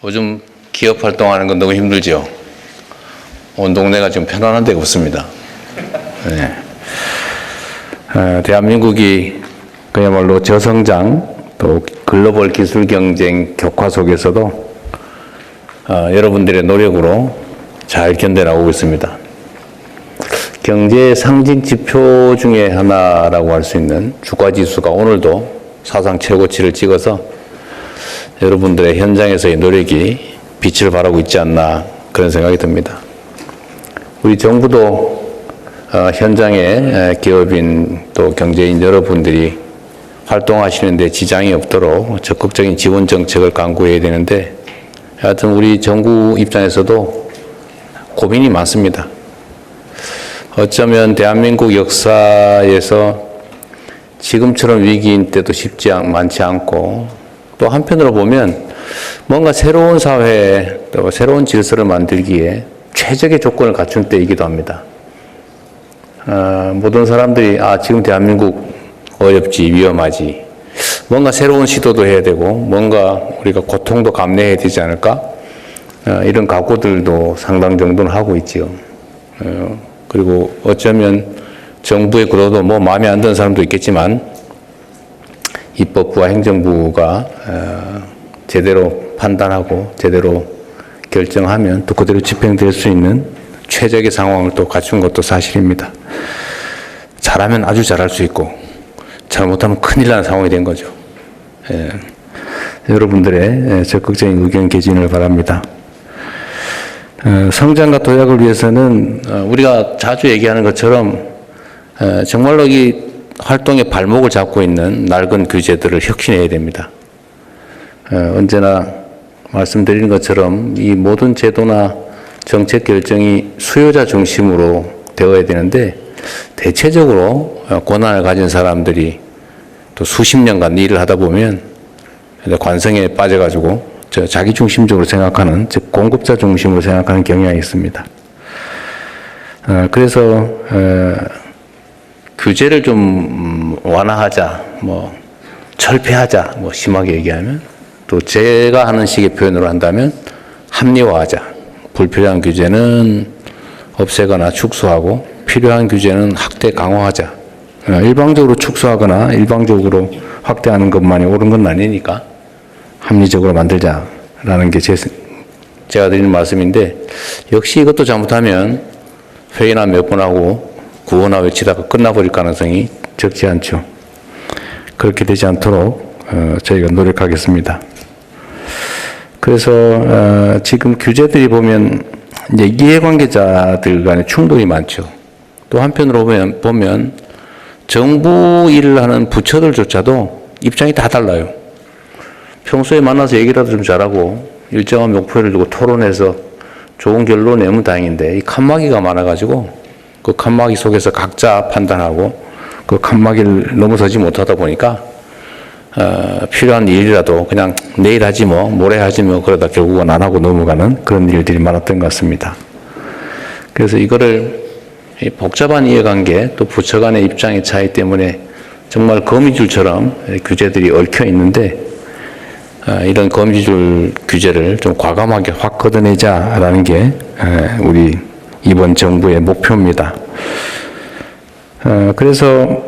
요즘 기업 활동하는 건 너무 힘들죠. 온 동네가 좀 편안한 데가 없습니다. 네. 대한민국이 그야말로 저성장 또 글로벌 기술 경쟁 격화 속에서도 여러분들의 노력으로 잘 견뎌나가고 있습니다. 경제 상징 지표 중에 하나라고 할 수 있는 주가지수가 오늘도 사상 최고치를 찍어서 여러분들의 현장에서의 노력이 빛을 발하고 있지 않나 그런 생각이 듭니다. 우리 정부도 현장의 기업인 또 경제인 여러분들이 활동하시는 데 지장이 없도록 적극적인 지원 정책을 강구해야 되는데 하여튼 우리 정부 입장에서도 고민이 많습니다. 어쩌면 대한민국 역사에서 지금처럼 위기인 때도 많지 않고 또 한편으로 보면 뭔가 새로운 사회 또 새로운 질서를 만들기에 최적의 조건을 갖춘 때이기도 합니다. 모든 사람들이 지금 대한민국 어렵지 위험하지 뭔가 새로운 시도도 해야 되고 뭔가 우리가 고통도 감내해야 되지 않을까 이런 각오들도 상당 정도는 하고 있지요. 그리고 어쩌면 정부의 구도도 뭐 마음에 안 드는 사람도 있겠지만 입법부와 행정부가 제대로 판단하고 제대로 결정하면 또 그대로 집행될 수 있는 최적의 상황을 또 갖춘 것도 사실입니다. 잘하면 아주 잘할 수 있고 잘못하면 큰일 나는 상황이 된 거죠. 여러분들의 적극적인 의견 개진을 바랍니다. 성장과 도약을 위해서는 우리가 자주 얘기하는 것처럼 정말로 이 활동의 발목을 잡고 있는 낡은 규제들을 혁신해야 됩니다. 언제나 말씀드리는 것처럼 이 모든 제도나 정책 결정이 수요자 중심으로 되어야 되는데 대체적으로 권한을 가진 사람들이 또 수십 년간 일을 하다 보면 관성에 빠져가지고 자기 중심적으로 생각하는, 즉 공급자 중심으로 생각하는 경향이 있습니다. 그래서 규제를 좀 완화하자, 철폐하자, 심하게 얘기하면 또 제가 하는 식의 표현으로 한다면 합리화하자. 불필요한 규제는 없애거나 축소하고 필요한 규제는 확대 강화하자. 일방적으로 축소하거나 일방적으로 확대하는 것만이 옳은 건 아니니까 합리적으로 만들자라는 게 제가 드리는 말씀인데 역시 이것도 잘못하면 회의나 몇 번 하고 구호나 외치다가 끝나버릴 가능성이 적지 않죠. 그렇게 되지 않도록 저희가 노력하겠습니다. 그래서 지금 규제들이 보면 이제 이해관계자들 간의 충돌이 많죠. 또 한편으로 보면 정부 일을 하는 부처들조차도 입장이 다 달라요. 평소에 만나서 얘기라도 좀 잘하고 일정한 목표를 두고 토론해서 좋은 결론 내면 다행인데 이 칸막이가 많아가지고 그 칸막이 속에서 각자 판단하고 그 칸막이를 넘어서지 못하다 보니까 필요한 일이라도 그냥 내일 하지 모레 하지 그러다 결국은 안 하고 넘어가는 그런 일들이 많았던 것 같습니다. 그래서 이거를 복잡한 이해관계 또 부처 간의 입장의 차이 때문에 정말 거미줄처럼 규제들이 얽혀 있는데 이런 거미줄 규제를 좀 과감하게 확 걷어내자라는 게 우리 이번 정부의 목표입니다. 그래서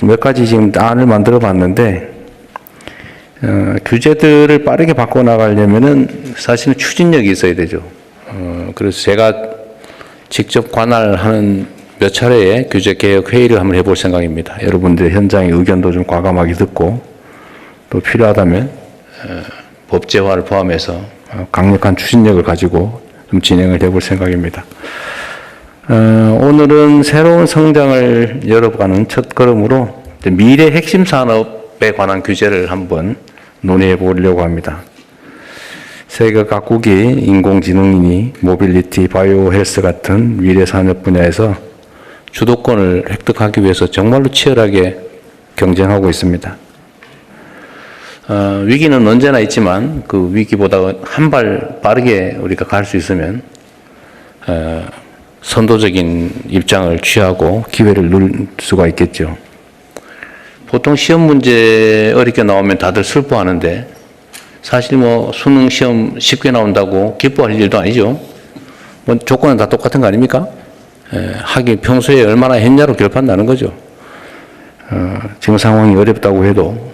몇 가지 지금 안을 만들어 봤는데 규제들을 빠르게 바꿔나가려면은 사실은 추진력이 있어야 되죠. 그래서 제가 직접 관할하는 몇 차례의 규제개혁 회의를 한번 해볼 생각입니다. 여러분들의 현장의 의견도 좀 과감하게 듣고 또 필요하다면 법제화를 포함해서 강력한 추진력을 가지고 좀 진행을 해볼 생각입니다. 오늘은 새로운 성장을 열어가는 첫걸음으로 미래 핵심 산업에 관한 규제를 한번 논의해 보려고 합니다. 세계 각국이 인공지능이니 모빌리티, 바이오 헬스 같은 미래 산업 분야에서 주도권을 획득하기 위해서 정말로 치열하게 경쟁하고 있습니다. 위기는 언제나 있지만 그 위기보다 한 발 빠르게 우리가 갈 수 있으면 선도적인 입장을 취하고 기회를 누릴 수가 있겠죠. 보통 시험 문제 어렵게 나오면 다들 슬퍼하는데 사실 뭐 수능 시험 쉽게 나온다고 기뻐할 일도 아니죠. 뭐 조건은 다 똑같은 거 아닙니까? 하긴 평소에 얼마나 했냐로 결판나는 거죠. 지금 상황이 어렵다고 해도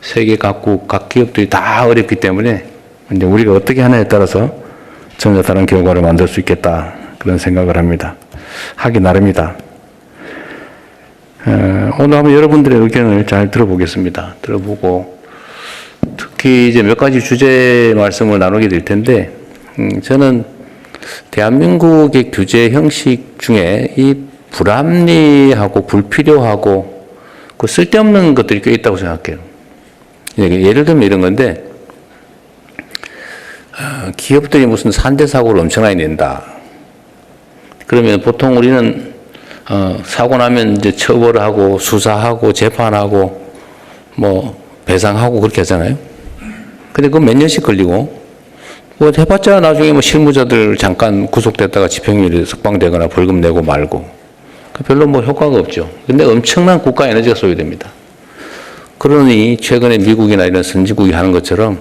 세계 각국 각 기업들이 다 어렵기 때문에 이제 우리가 어떻게 하냐에 따라서 전혀 다른 결과를 만들 수 있겠다 그런 생각을 합니다. 하기 나름이다. 오늘 한번 여러분들의 의견을 잘 들어보겠습니다. 들어보고 특히 이제 몇 가지 주제 말씀을 나누게 될 텐데 저는 대한민국의 규제 형식 중에 이 불합리하고 불필요하고 그 쓸데없는 것들이 꽤 있다고 생각해요. 예를 들면 이런 건데 기업들이 무슨 산재 사고를 엄청나게 낸다. 그러면 보통 우리는 사고 나면 이제 처벌하고 수사하고 재판하고 뭐 배상하고 그렇게 하잖아요. 근데 그거 몇 년씩 걸리고 뭐 해봤자 나중에 뭐 실무자들 잠깐 구속됐다가 집행유예 석방되거나 벌금 내고 말고 별로 뭐 효과가 없죠. 근데 엄청난 국가 에너지가 소요됩니다. 그러니 최근에 미국이나 이런 선진국이 하는 것처럼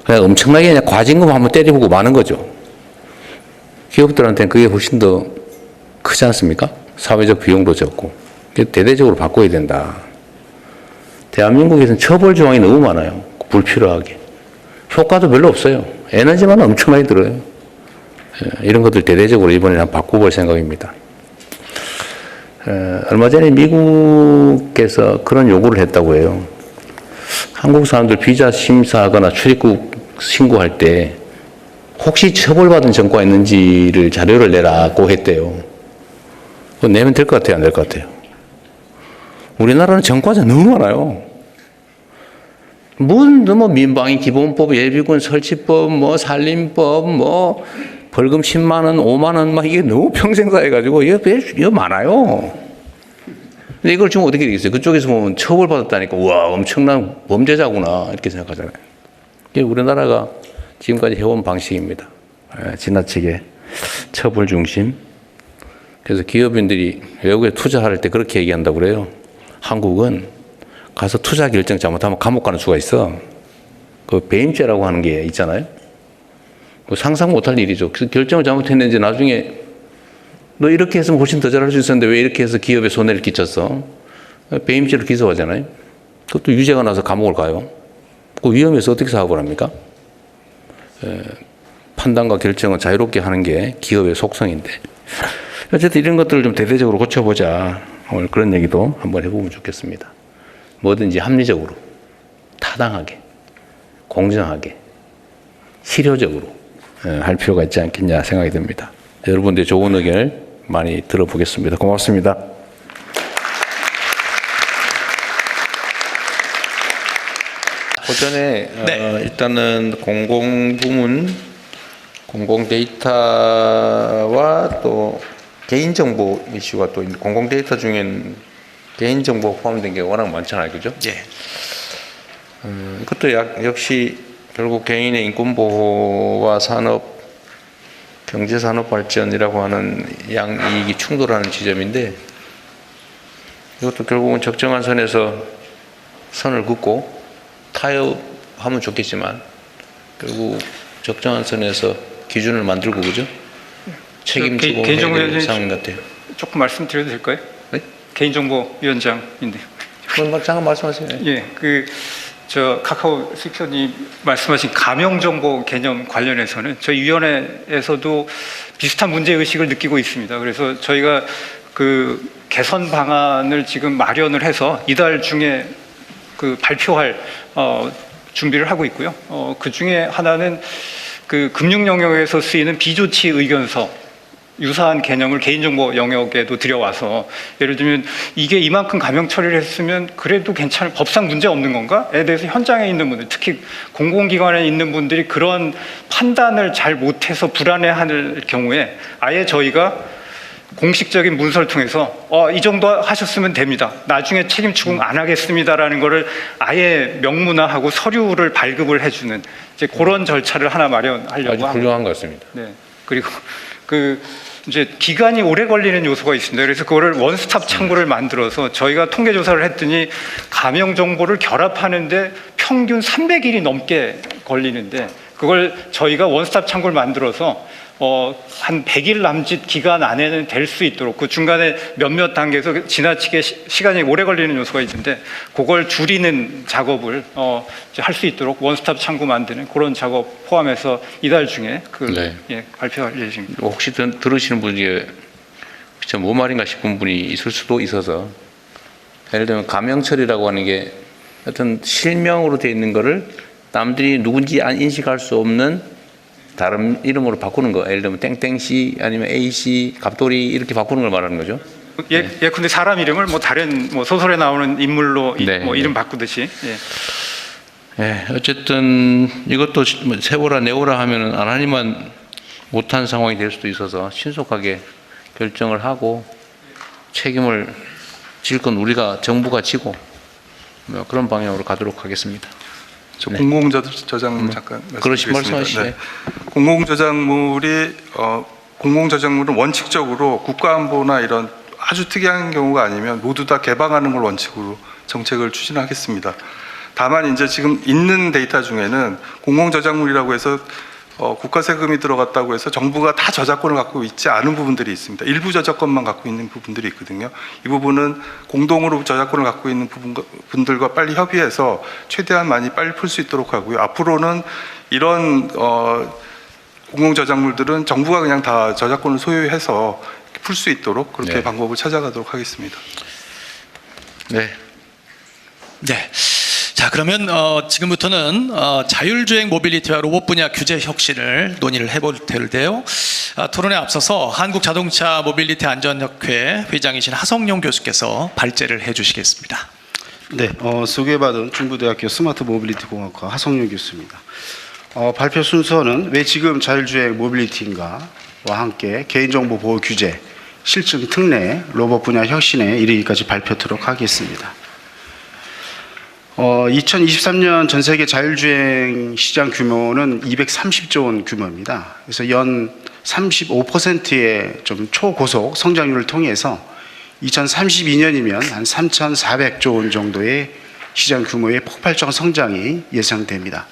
그냥 엄청나게 그냥 과징금 한번 때려보고 마는 거죠. 기업들한테는 그게 훨씬 더 크지 않습니까? 사회적 비용도 적고. 대대적으로 바꿔야 된다. 대한민국에서는 처벌 조항이 너무 많아요. 불필요하게. 효과도 별로 없어요. 에너지만 엄청나게 들어요. 이런 것들 대대적으로 이번에 한번 바꿔볼 생각입니다. 얼마 전에 미국에서 그런 요구를 했다고 해요. 한국 사람들 비자 심사하거나 출입국 신고할 때 혹시 처벌받은 전과가 있는지를 자료를 내라고 했대요. 그거 내면 될 것 같아요? 안 될 것 같아요? 우리나라는 전과자 너무 많아요. 뭐 민방위 기본법, 예비군 설치법, 뭐 살림법, 뭐 벌금 10만 원, 5만 원, 막 이게 너무 평생사 해가지고 이거 많아요. 근데 이걸 지금 어떻게 되겠어요? 그쪽에서 보면 처벌받았다니까 와 엄청난 범죄자구나 이렇게 생각하잖아요. 이게 우리나라가 지금까지 해온 방식입니다. 지나치게 처벌 중심. 그래서 기업인들이 외국에 투자할 때 그렇게 얘기한다고 그래요. 한국은 가서 투자 결정 잘못하면 감옥 가는 수가 있어. 그 배임죄라고 하는 게 있잖아요. 상상 못할 일이죠. 그래서 결정을 잘못했는지 나중에 너 이렇게 했으면 훨씬 더 잘할 수 있었는데 왜 이렇게 해서 기업에 손해를 끼쳤어? 배임죄로 기소하잖아요. 그것도 유죄가 나서 감옥을 가요. 그 위험해서 어떻게 사업을 합니까? 판단과 결정을 자유롭게 하는 게 기업의 속성인데. 어쨌든 이런 것들을 좀 대대적으로 고쳐보자. 오늘 그런 얘기도 한번 해보면 좋겠습니다. 뭐든지 합리적으로, 타당하게, 공정하게, 실효적으로 할 필요가 있지 않겠냐 생각이 듭니다. 여러분들의 좋은 의견을 많이 들어보겠습니다. 고맙습니다. 오전에 네. 일단은 공공부문, 공공데이터와 또 개인정보 이슈가 또 공공데이터 중엔 개인정보 포함된 게 워낙 많잖아요, 그죠? 예. 그것도 역시 결국 개인의 인권보호와 산업, 경제산업 발전이라고 하는 양이익이 충돌하는 지점인데 이것도 결국은 적정한 선에서 선을 긋고 타협하면 좋겠지만 결국 적정한 선에서 기준을 만들고 그죠? 책임지고 해야 될 상황 같아요. 조금 말씀드려도 될까요? 네? 개인정보위원장인데. 잠깐 말씀하세요. 예, 카카오 스피커님 말씀하신 가명정보 개념 관련해서는 저희 위원회에서도 비슷한 문제의식을 느끼고 있습니다. 그래서 저희가 그 개선 방안을 지금 마련을 해서 이달 중에 발표할 준비를 하고 있고요. 그 중에 하나는 그 금융 영역에서 쓰이는 비조치 의견서 유사한 개념을 개인정보 영역에도 들여와서 예를 들면 이게 이만큼 가명 처리를 했으면 그래도 괜찮은 법상 문제 없는 건가에 대해서 현장에 있는 분들, 특히 공공기관에 있는 분들이 그런 판단을 잘 못해서 불안해할 경우에 아예 저희가 공식적인 문서를 통해서 이 정도 하셨으면 됩니다. 나중에 책임 추궁 안 하겠습니다라는 거를 아예 명문화하고 서류를 발급을 해주는 이제 그런 절차를 하나 마련하려고 아주 훌륭한 것 같습니다. 네. 그리고 이제 기간이 오래 걸리는 요소가 있습니다. 그래서 그거를 원스톱 창구를 만들어서 저희가 통계 조사를 했더니 가명 정보를 결합하는데 평균 300일이 넘게 걸리는데 그걸 저희가 원스톱 창구를 만들어서 한 100일 남짓 기간 안에는 될 수 있도록 그 중간에 몇몇 단계에서 지나치게 시간이 오래 걸리는 요소가 있는데 그걸 줄이는 작업을 할 수 있도록 원스톱 창구 만드는 그런 작업 포함해서 이달 중에 네. 발표할 예정입니다. 혹시 들으시는 분 중에 뭐 말인가 싶은 분이 있을 수도 있어서 예를 들면 가명철이라고 하는 게 어떤 실명으로 되어 있는 거를 남들이 누군지 인식할 수 없는 다른 이름으로 바꾸는 거. 예를 들면 땡땡씨 아니면 A씨, 갑돌이 이렇게 바꾸는 걸 말하는 거죠. 근데 사람 이름을 다른 소설에 나오는 인물로 네. 이름 바꾸듯이. 어쨌든 이것도 세워라 내워라 하면은 안 하니만 못한 상황이 될 수도 있어서 신속하게 결정을 하고 책임을 질 건 우리가 정부가 지고 그런 방향으로 가도록 하겠습니다. 저 공공저작물 잠깐 그러신 말씀드리겠습니다. 말씀하시죠. 네. 공공저작물은 원칙적으로 국가안보나 이런 아주 특이한 경우가 아니면 모두 다 개방하는 걸 원칙으로 정책을 추진하겠습니다. 다만 이제 지금 있는 데이터 중에는 공공저작물이라고 해서 국가 세금이 들어갔다고 해서 정부가 다 저작권을 갖고 있지 않은 부분들이 있습니다. 일부 저작권만 갖고 있는 부분들이 있거든요. 이 부분은 공동으로 저작권을 갖고 있는 분들과 빨리 협의해서 최대한 많이 빨리 풀 수 있도록 하고요. 앞으로는 이런 공공저작물들은 정부가 그냥 다 저작권을 소유해서 풀 수 있도록 그렇게 네. 방법을 찾아가도록 하겠습니다. 네. 네. 자, 그러면 지금부터는 자율주행 모빌리티와 로봇 분야 규제 혁신을 논의를 해볼 텐데요. 토론에 앞서서 한국자동차 모빌리티 안전협회 회장이신 하성룡 교수께서 발제를 해주시겠습니다. 네, 소개받은 중부대학교 스마트 모빌리티 공학과 하성룡 교수입니다. 발표 순서는 왜 지금 자율주행 모빌리티인가와 함께 개인정보 보호 규제, 실증 특례, 로봇 분야 혁신에 이르기까지 발표하도록 하겠습니다. 2023년 전 세계 자율주행 시장 규모는 230조 원 규모입니다. 그래서 연 35%의 좀 초고속 성장률을 통해서 2032년이면 한 3,400조 원 정도의 시장 규모의 폭발적 성장이 예상됩니다.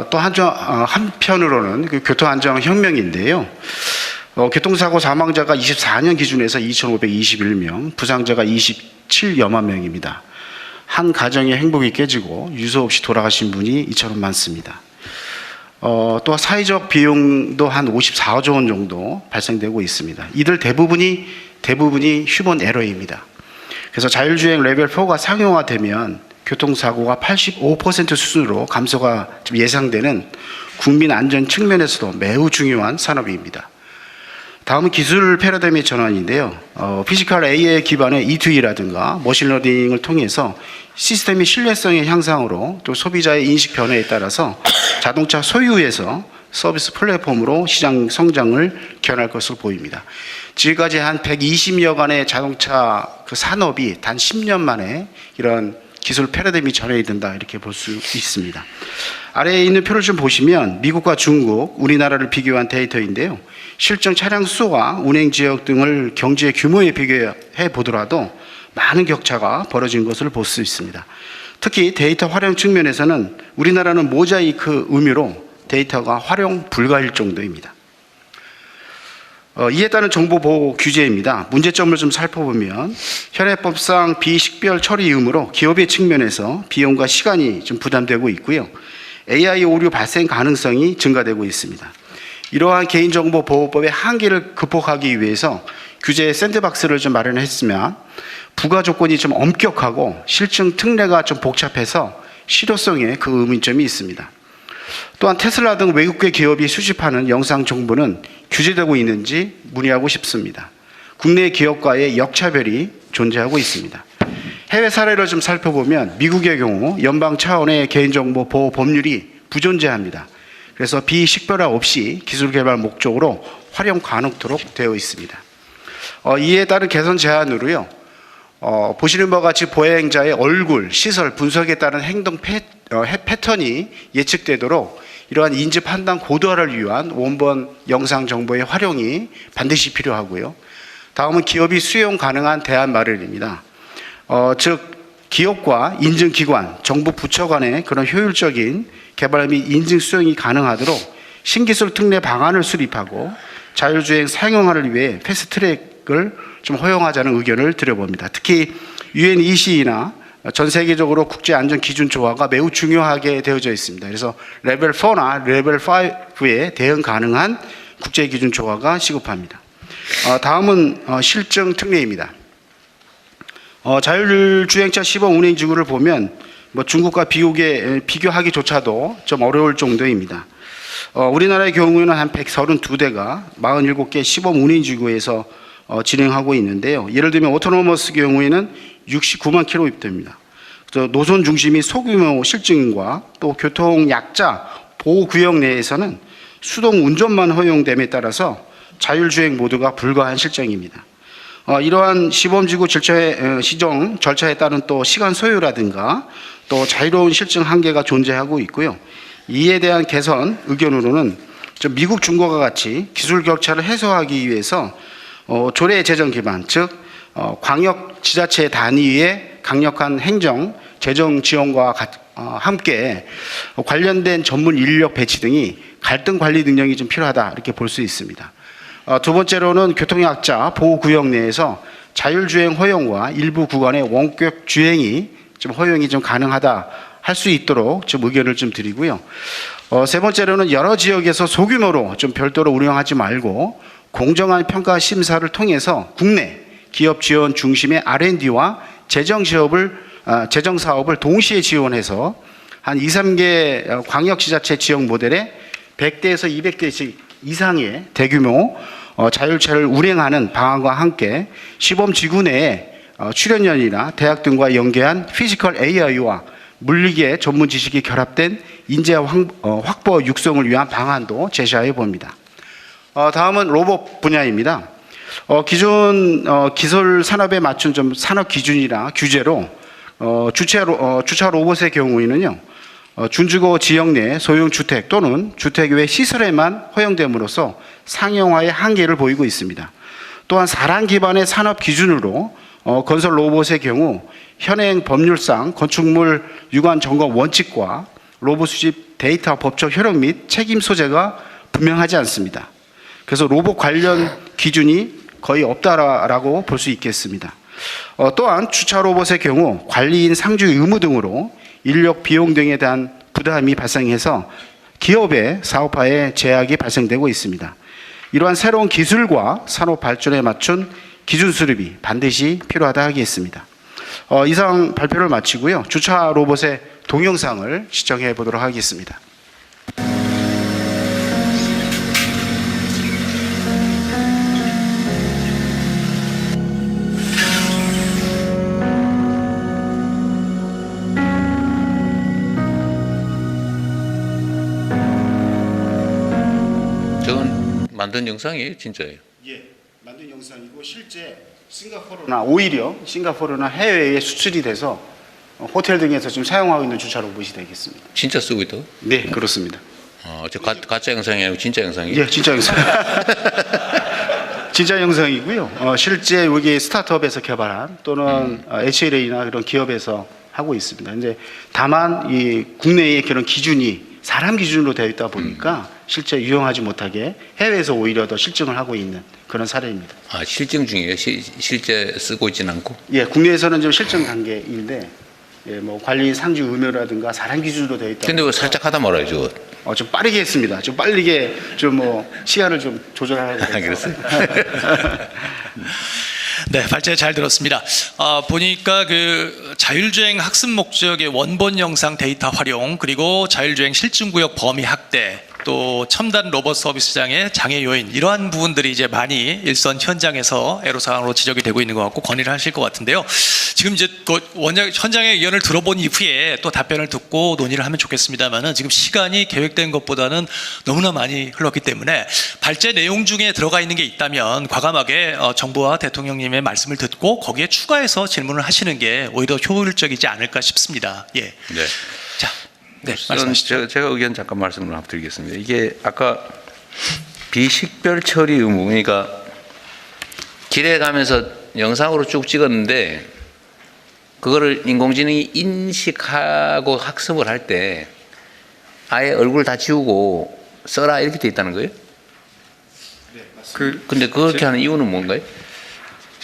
또 한편으로는 그 교통안전혁명인데요. 교통사고 사망자가 24년 기준에서 2,521명, 부상자가 27여만 명입니다. 한 가정의 행복이 깨지고 유서 없이 돌아가신 분이 이처럼 많습니다. 또 사회적 비용도 한 54조 원 정도 발생되고 있습니다. 이들 대부분이 휴먼 에러입니다. 그래서 자율주행 레벨 4가 상용화되면 교통사고가 85% 수준으로 감소가 좀 예상되는 국민 안전 측면에서도 매우 중요한 산업입니다. 다음은 기술 패러다임의 전환인데요. 피지컬 AI 기반의 E2E라든가 머신러닝을 통해서 시스템의 신뢰성의 향상으로 또 소비자의 인식 변화에 따라서 자동차 소유에서 서비스 플랫폼으로 시장 성장을 견할 것으로 보입니다. 지금까지 한 120여 간의 자동차 그 산업이 단 10년 만에 이런 기술 패러다임이 전환이 된다 이렇게 볼 수 있습니다. 아래에 있는 표를 좀 보시면 미국과 중국, 우리나라를 비교한 데이터인데요. 실증 차량 수와 운행 지역 등을 경제 규모에 비교해 보더라도 많은 격차가 벌어진 것을 볼 수 있습니다. 특히 데이터 활용 측면에서는 우리나라는 모자이크 의미로 데이터가 활용 불가일 정도입니다. 이에 따른 정보보호 규제입니다. 문제점을 좀 살펴보면 현행법상 비식별 처리 의무로 기업의 측면에서 비용과 시간이 좀 부담되고 있고요. AI 오류 발생 가능성이 증가되고 있습니다. 이러한 개인정보보호법의 한계를 극복하기 위해서 규제 샌드박스를 좀 마련했으면 부가 조건이 좀 엄격하고 실증 특례가 좀 복잡해서 실효성에 그 의문점이 있습니다. 또한 테슬라 등 외국계 기업이 수집하는 영상 정보는 규제되고 있는지 문의하고 싶습니다. 국내 기업과의 역차별이 존재하고 있습니다. 해외 사례를 좀 살펴보면 미국의 경우 연방 차원의 개인정보 보호 법률이 부존재합니다. 그래서 비식별화 없이 기술 개발 목적으로 활용 가능토록 되어 있습니다. 이에 따른 개선 제안으로요. 보시는 바와 같이 보행자의 얼굴, 시설, 분석에 따른 행동 패턴이 예측되도록 이러한 인지 판단 고도화를 위한 원본 영상 정보의 활용이 반드시 필요하고요. 다음은 기업이 수용 가능한 대안 마련입니다. 즉 기업과 인증기관, 정부 부처 간의 그런 효율적인 개발 및 인증 수용이 가능하도록 신기술 특례 방안을 수립하고 자율주행 상용화를 위해 패스트트랙을 좀 허용하자는 의견을 드려봅니다. 특히 UNECE나 전 세계적으로 국제안전기준 조화가 매우 중요하게 되어져 있습니다. 그래서 레벨 4나 레벨 5에 대응 가능한 국제기준 조화가 시급합니다. 다음은 실증 특례입니다. 자율주행차 시범 운행 지구를 보면 중국과 비교하기조차도 좀 어려울 정도입니다. 우리나라의 경우에는 한 132대가 47개 시범 운행 지구에서 진행하고 있는데요. 예를 들면 오토노머스 경우에는 69만 킬로미터입니다. 노선 중심이 소규모 실증과 또 교통 약자 보호 구역 내에서는 수동 운전만 허용됨에 따라서 자율주행 모드가 불가한 실정입니다. 이러한 시범지구 시정 절차에 따른 또 시간 소요라든가 또 자유로운 실증 한계가 존재하고 있고요. 이에 대한 개선 의견으로는 미국 중국과 같이 기술 격차를 해소하기 위해서 조례 제정 기반, 즉 광역 지자체 단위의 강력한 행정 재정 지원과 함께 관련된 전문 인력 배치 등이 갈등 관리 능력이 좀 필요하다 이렇게 볼 수 있습니다. 두 번째로는 교통약자 보호구역 내에서 자율주행 허용과 일부 구간의 원격 주행이 좀 허용이 좀 가능하다 할 수 있도록 좀 의견을 좀 드리고요. 세 번째로는 여러 지역에서 소규모로 좀 별도로 운영하지 말고 공정한 평가 심사를 통해서 국내 기업 지원 중심의 R&D와 재정 사업을 동시에 지원해서 한 2, 3개 광역지자체 지역 모델에 100대에서 200대 이상의 대규모 자율차를 운행하는 방안과 함께 시범지구 내에 출연연이나 대학 등과 연계한 피지컬 AI와 물리기의 전문 지식이 결합된 인재 확보 육성을 위한 방안도 제시하여 봅니다. 다음은 로봇 분야입니다. 기존 기술 산업에 맞춘 좀 산업 기준이나 규제로 주차 로봇의 경우에는요, 준주거 지역 내 소형 주택 또는 주택 외 시설에만 허용됨으로써 상용화의 한계를 보이고 있습니다. 또한 사람 기반의 산업 기준으로 건설 로봇의 경우 현행 법률상 건축물 유관 점검 원칙과 로봇 수집 데이터 법적 효력 및 책임 소재가 분명하지 않습니다. 그래서 로봇 관련 기준이 거의 없다라고 볼 수 있겠습니다. 또한 주차 로봇의 경우 관리인 상주 의무 등으로 인력 비용 등에 대한 부담이 발생해서 기업의 사업화에 제약이 발생되고 있습니다. 이러한 새로운 기술과 산업 발전에 맞춘 기준 수립이 반드시 필요하다 하겠습니다. 이상 발표를 마치고요. 주차 로봇의 동영상을 시청해 보도록 하겠습니다. 저건 만든 영상이에요, 진짜예요? 예, 만든 영상이고 실제 싱가포르나 해외에 수출이 돼서 호텔 등에서 좀 사용하고 있는 주차 로봇이 되겠습니다. 진짜 쓰고 있다고? 네, 그렇습니다. 저 가짜 영상이 아니고 진짜 영상이에요? 예, 진짜 영상. 진짜 영상이고요. 실제 여기 스타트업에서 개발한 또는 HLA나 그런 기업에서 하고 있습니다. 이제 다만 이 국내의 그런 기준이 사람 기준으로 되어 있다 보니까 실제 유용하지 못하게 해외에서 오히려 더 실증을 하고 있는 그런 사례입니다. 실증 중이에요? 실제 쓰고 있지는 않고? 예, 국내에서는 좀 실증 단계인데, 예, 관리 상주 의무라든가 사람 기준으로 되어 있다. 근데 왜 살짝 하다 말아요, 좀 빠르게 했습니다. 좀 빠르게 시간을 좀 조절하라고. 그랬어요? 네, 발제 잘 들었습니다. 보니까 그 자율주행 학습 목적의 원본 영상 데이터 활용, 그리고 자율주행 실증구역 범위 확대, 또 첨단 로봇 서비스장의 장애 요인, 이러한 부분들이 이제 많이 일선 현장에서 애로사항으로 지적이 되고 있는 것 같고 건의를 하실 것 같은데요. 지금 이제 현장의 의견을 들어본 이후에 또 답변을 듣고 논의를 하면 좋겠습니다만은 지금 시간이 계획된 것보다는 너무나 많이 흘렀기 때문에 발제 내용 중에 들어가 있는 게 있다면 과감하게 정부와 대통령님의 말씀을 듣고 거기에 추가해서 질문을 하시는 게 오히려 효율적이지 않을까 싶습니다. 예. 네. 자. 네, 말씀하시죠. 제가 의견 잠깐 말씀을 한번 드리겠습니다. 이게 아까 비식별 처리 의무, 그러니까 길에 가면서 영상으로 쭉 찍었는데 그거를 인공지능이 인식하고 학습을 할 때 아예 얼굴 다 지우고 써라 이렇게 돼 있다는 거예요? 근데 그렇게 하는 이유는 뭔가요?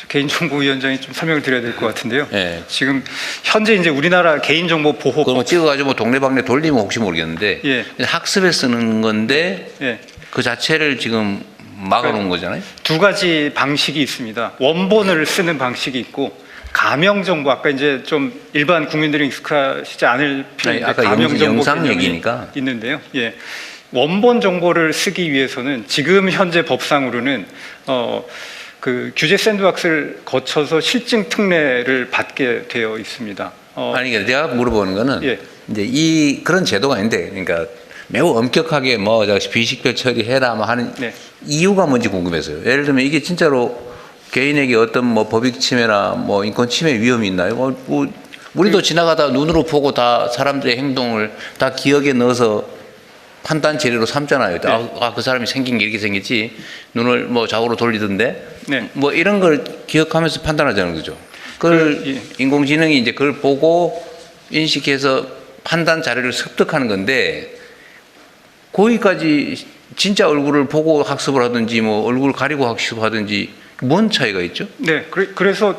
개인정보위원장이 좀 설명을 드려야 될 것 같은데요. 예. 지금 현재 이제 우리나라 개인정보보호법 그거 찍어가지고 뭐 동네방네 돌리면 혹시 모르겠는데 예. 학습에 쓰는 건데 예. 그 자체를 지금 막아놓은 거잖아요. 두 가지 방식이 있습니다. 원본을 쓰는 방식이 있고 가명 정보, 아까 이제 좀 일반 국민들이 익숙하시지 않을 아니, 필요인데 아까 가명 정보 영상 개념이 얘기니까. 있는데요. 예. 원본 정보를 쓰기 위해서는 지금 현재 법상으로는 그 규제 샌드박스를 거쳐서 실증 특례를 받게 되어 있습니다. 아니, 그러니까 내가 물어보는 거는 예. 이제 그런 제도가 있는데, 그러니까 매우 엄격하게 뭐 비식별 처리해라 뭐 하는 네. 이유가 뭔지 궁금해서요. 예를 들면 이게 진짜로 개인에게 어떤 뭐 법익 침해나 뭐 인권 침해 위험이 있나요? 뭐 우리도 지나가다 눈으로 보고 다 사람들의 행동을 다 기억에 넣어서 판단 재료로 삼잖아요. 네. 그 사람이 생긴 게 이렇게 생겼지. 눈을 뭐 좌우로 돌리던데. 네. 뭐 이런 걸 기억하면서 판단하자는 거죠. 그걸 예. 인공지능이 이제 그걸 보고 인식해서 판단 자료를 습득하는 건데 거기까지 진짜 얼굴을 보고 학습을 하든지 뭐 얼굴 가리고 학습하든지 뭔 차이가 있죠? 네, 그래서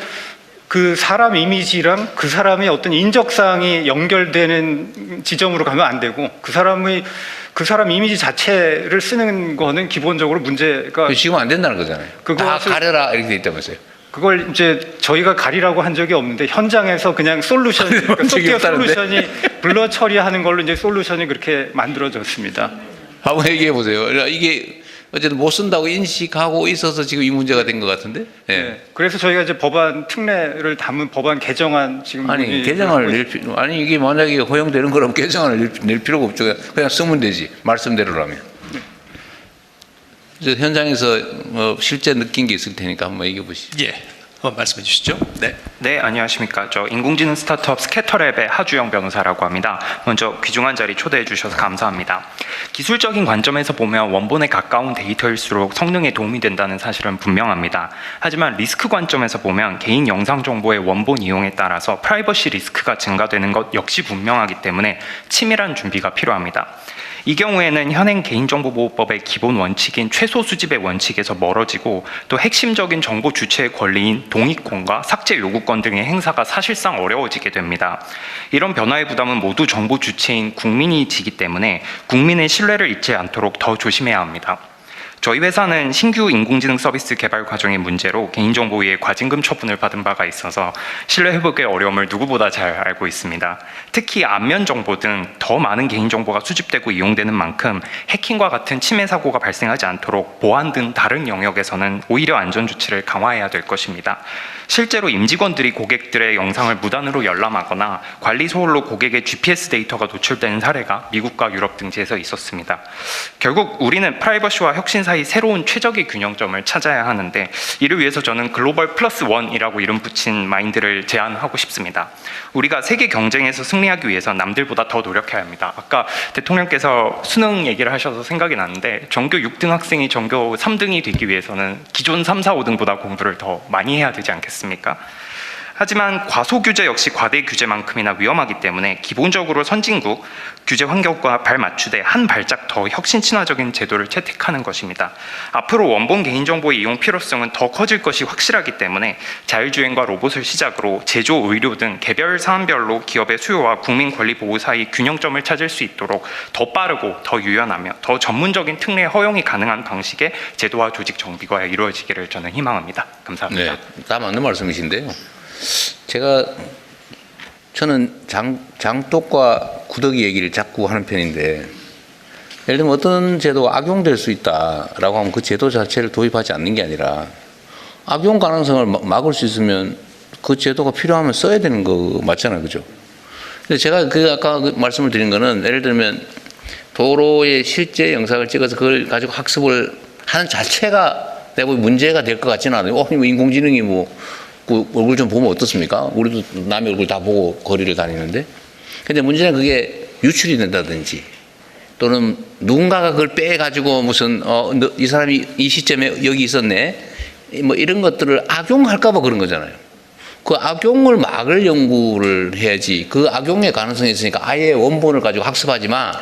그 사람 이미지랑 그 사람의 어떤 인적사항이 연결되는 지점으로 가면 안 되고 그 사람 이미지 자체를 쓰는 거는 기본적으로 문제가 지금 안 된다는 거잖아요. 다 그것을- 가려라 이렇게 돼 있다면서요. 그걸 이제 저희가 가리라고 한 적이 없는데 현장에서 그냥 솔루션, 그러니까 적이 소프트웨어 없다는데? 솔루션이 블러 처리하는 걸로 이제 솔루션이 그렇게 만들어졌습니다. 한번 얘기해 보세요. 이게 어쨌든 못 쓴다고 인식하고 있어서 지금 이 문제가 된 것 같은데. 예. 네, 그래서 저희가 이제 법안 특례를 담은 법안 개정안 지금 아니 논의를 개정안을 하고 낼 필요 아니 이게 만약에 허용되는 거라면 개정안을 낼 필요가 없죠. 그냥 쓰면 되지 말씀대로라면. 이제 현장에서 실제 느낀 게 있을 테니까 한번 얘기해 보시죠. 예. 말씀해 주시죠. 네. 네, 안녕하십니까. 저 인공지능 스타트업 스캐터랩의 하주영 변호사라고 합니다. 먼저 귀중한 자리 초대해 주셔서 감사합니다. 기술적인 관점에서 보면 원본에 가까운 데이터일수록 성능에 도움이 된다는 사실은 분명합니다. 하지만 리스크 관점에서 보면 개인 영상 정보의 원본 이용에 따라서 프라이버시 리스크가 증가되는 것 역시 분명하기 때문에 치밀한 준비가 필요합니다. 이 경우에는 현행 개인정보보호법의 기본 원칙인 최소 수집의 원칙에서 멀어지고 또 핵심적인 정보 주체의 권리인 동의권과 삭제 요구권 등의 행사가 사실상 어려워지게 됩니다. 이런 변화의 부담은 모두 정보 주체인 국민이 지기 때문에 국민의 신뢰를 잃지 않도록 더 조심해야 합니다. 저희 회사는 신규 인공지능 서비스 개발 과정의 문제로 개인정보위의 과징금 처분을 받은 바가 있어서 신뢰 회복의 어려움을 누구보다 잘 알고 있습니다. 특히 안면 정보 등 더 많은 개인정보가 수집되고 이용되는 만큼 해킹과 같은 침해 사고가 발생하지 않도록 보안 등 다른 영역에서는 오히려 안전 조치를 강화해야 될 것입니다. 실제로 임직원들이 고객들의 영상을 무단으로 열람하거나 관리 소홀로 고객의 GPS 데이터가 노출되는 사례가 미국과 유럽 등지에서 있었습니다. 결국 우리는 프라이버시와 혁신 사이 새로운 최적의 균형점을 찾아야 하는데 이를 위해서 저는 글로벌 플러스 원이라고 이름 붙인 마인드를 제안하고 싶습니다. 우리가 세계 경쟁에서 승리하기 위해서 남들보다 더 노력해야 합니다. 아까 대통령께서 수능 얘기를 하셔서 생각이 나는데 전교 6등 학생이 전교 3등이 되기 위해서는 기존 3, 4, 5등보다 공부를 더 많이 해야 되지 않겠습니까? 하지만 과소규제 역시 과대 규제만큼이나 위험하기 때문에 기본적으로 선진국 규제 환경과 발맞추되 한 발짝 더 혁신 친화적인 제도를 채택하는 것입니다. 앞으로 원본 개인정보의 이용 필요성은 더 커질 것이 확실하기 때문에 자율주행과 로봇을 시작으로 제조, 의료 등 개별 사안별로 기업의 수요와 국민 권리 보호 사이 균형점을 찾을 수 있도록 더 빠르고 더 유연하며 더 전문적인 특례 허용이 가능한 방식의 제도와 조직 정비가 이루어지기를 저는 희망합니다. 감사합니다. 네, 다 맞는 말씀이신데요. 저는 장독과 구더기 얘기를 자꾸 하는 편인데 예를 들면 어떤 제도가 악용될 수 있다라고 하면 그 제도 자체를 도입하지 않는 게 아니라 악용 가능성을 막을 수 있으면 그 제도가 필요하면 써야 되는 거 맞잖아요, 그죠? 근데 제가 아까 말씀을 드린 거는 예를 들면 도로의 실제 영상을 찍어서 그걸 가지고 학습을 하는 자체가 내가 문제가 될 것 같지는 않아요. 인공지능이 그 얼굴 좀 보면 어떻습니까? 우리도 남의 얼굴 다 보고 거리를 다니는데. 근데 문제는 그게 유출이 된다든지 또는 누군가가 그걸 빼가지고 무슨, 이 사람이 이 시점에 여기 있었네. 뭐 이런 것들을 악용할까봐 그런 거잖아요. 그 악용을 막을 연구를 해야지 그 악용의 가능성이 있으니까 아예 원본을 가지고 학습하지 마.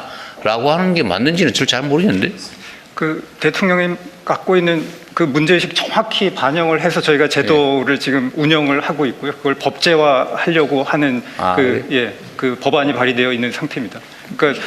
라고 하는 게 맞는지는 잘 모르겠는데. 그 대통령이 갖고 있는 그 문제의식 정확히 반영을 해서 저희가 제도를 지금 운영을 하고 있고요. 그걸 법제화하려고 하는 그 법안이 발의되어 있는 상태입니다. 그러니까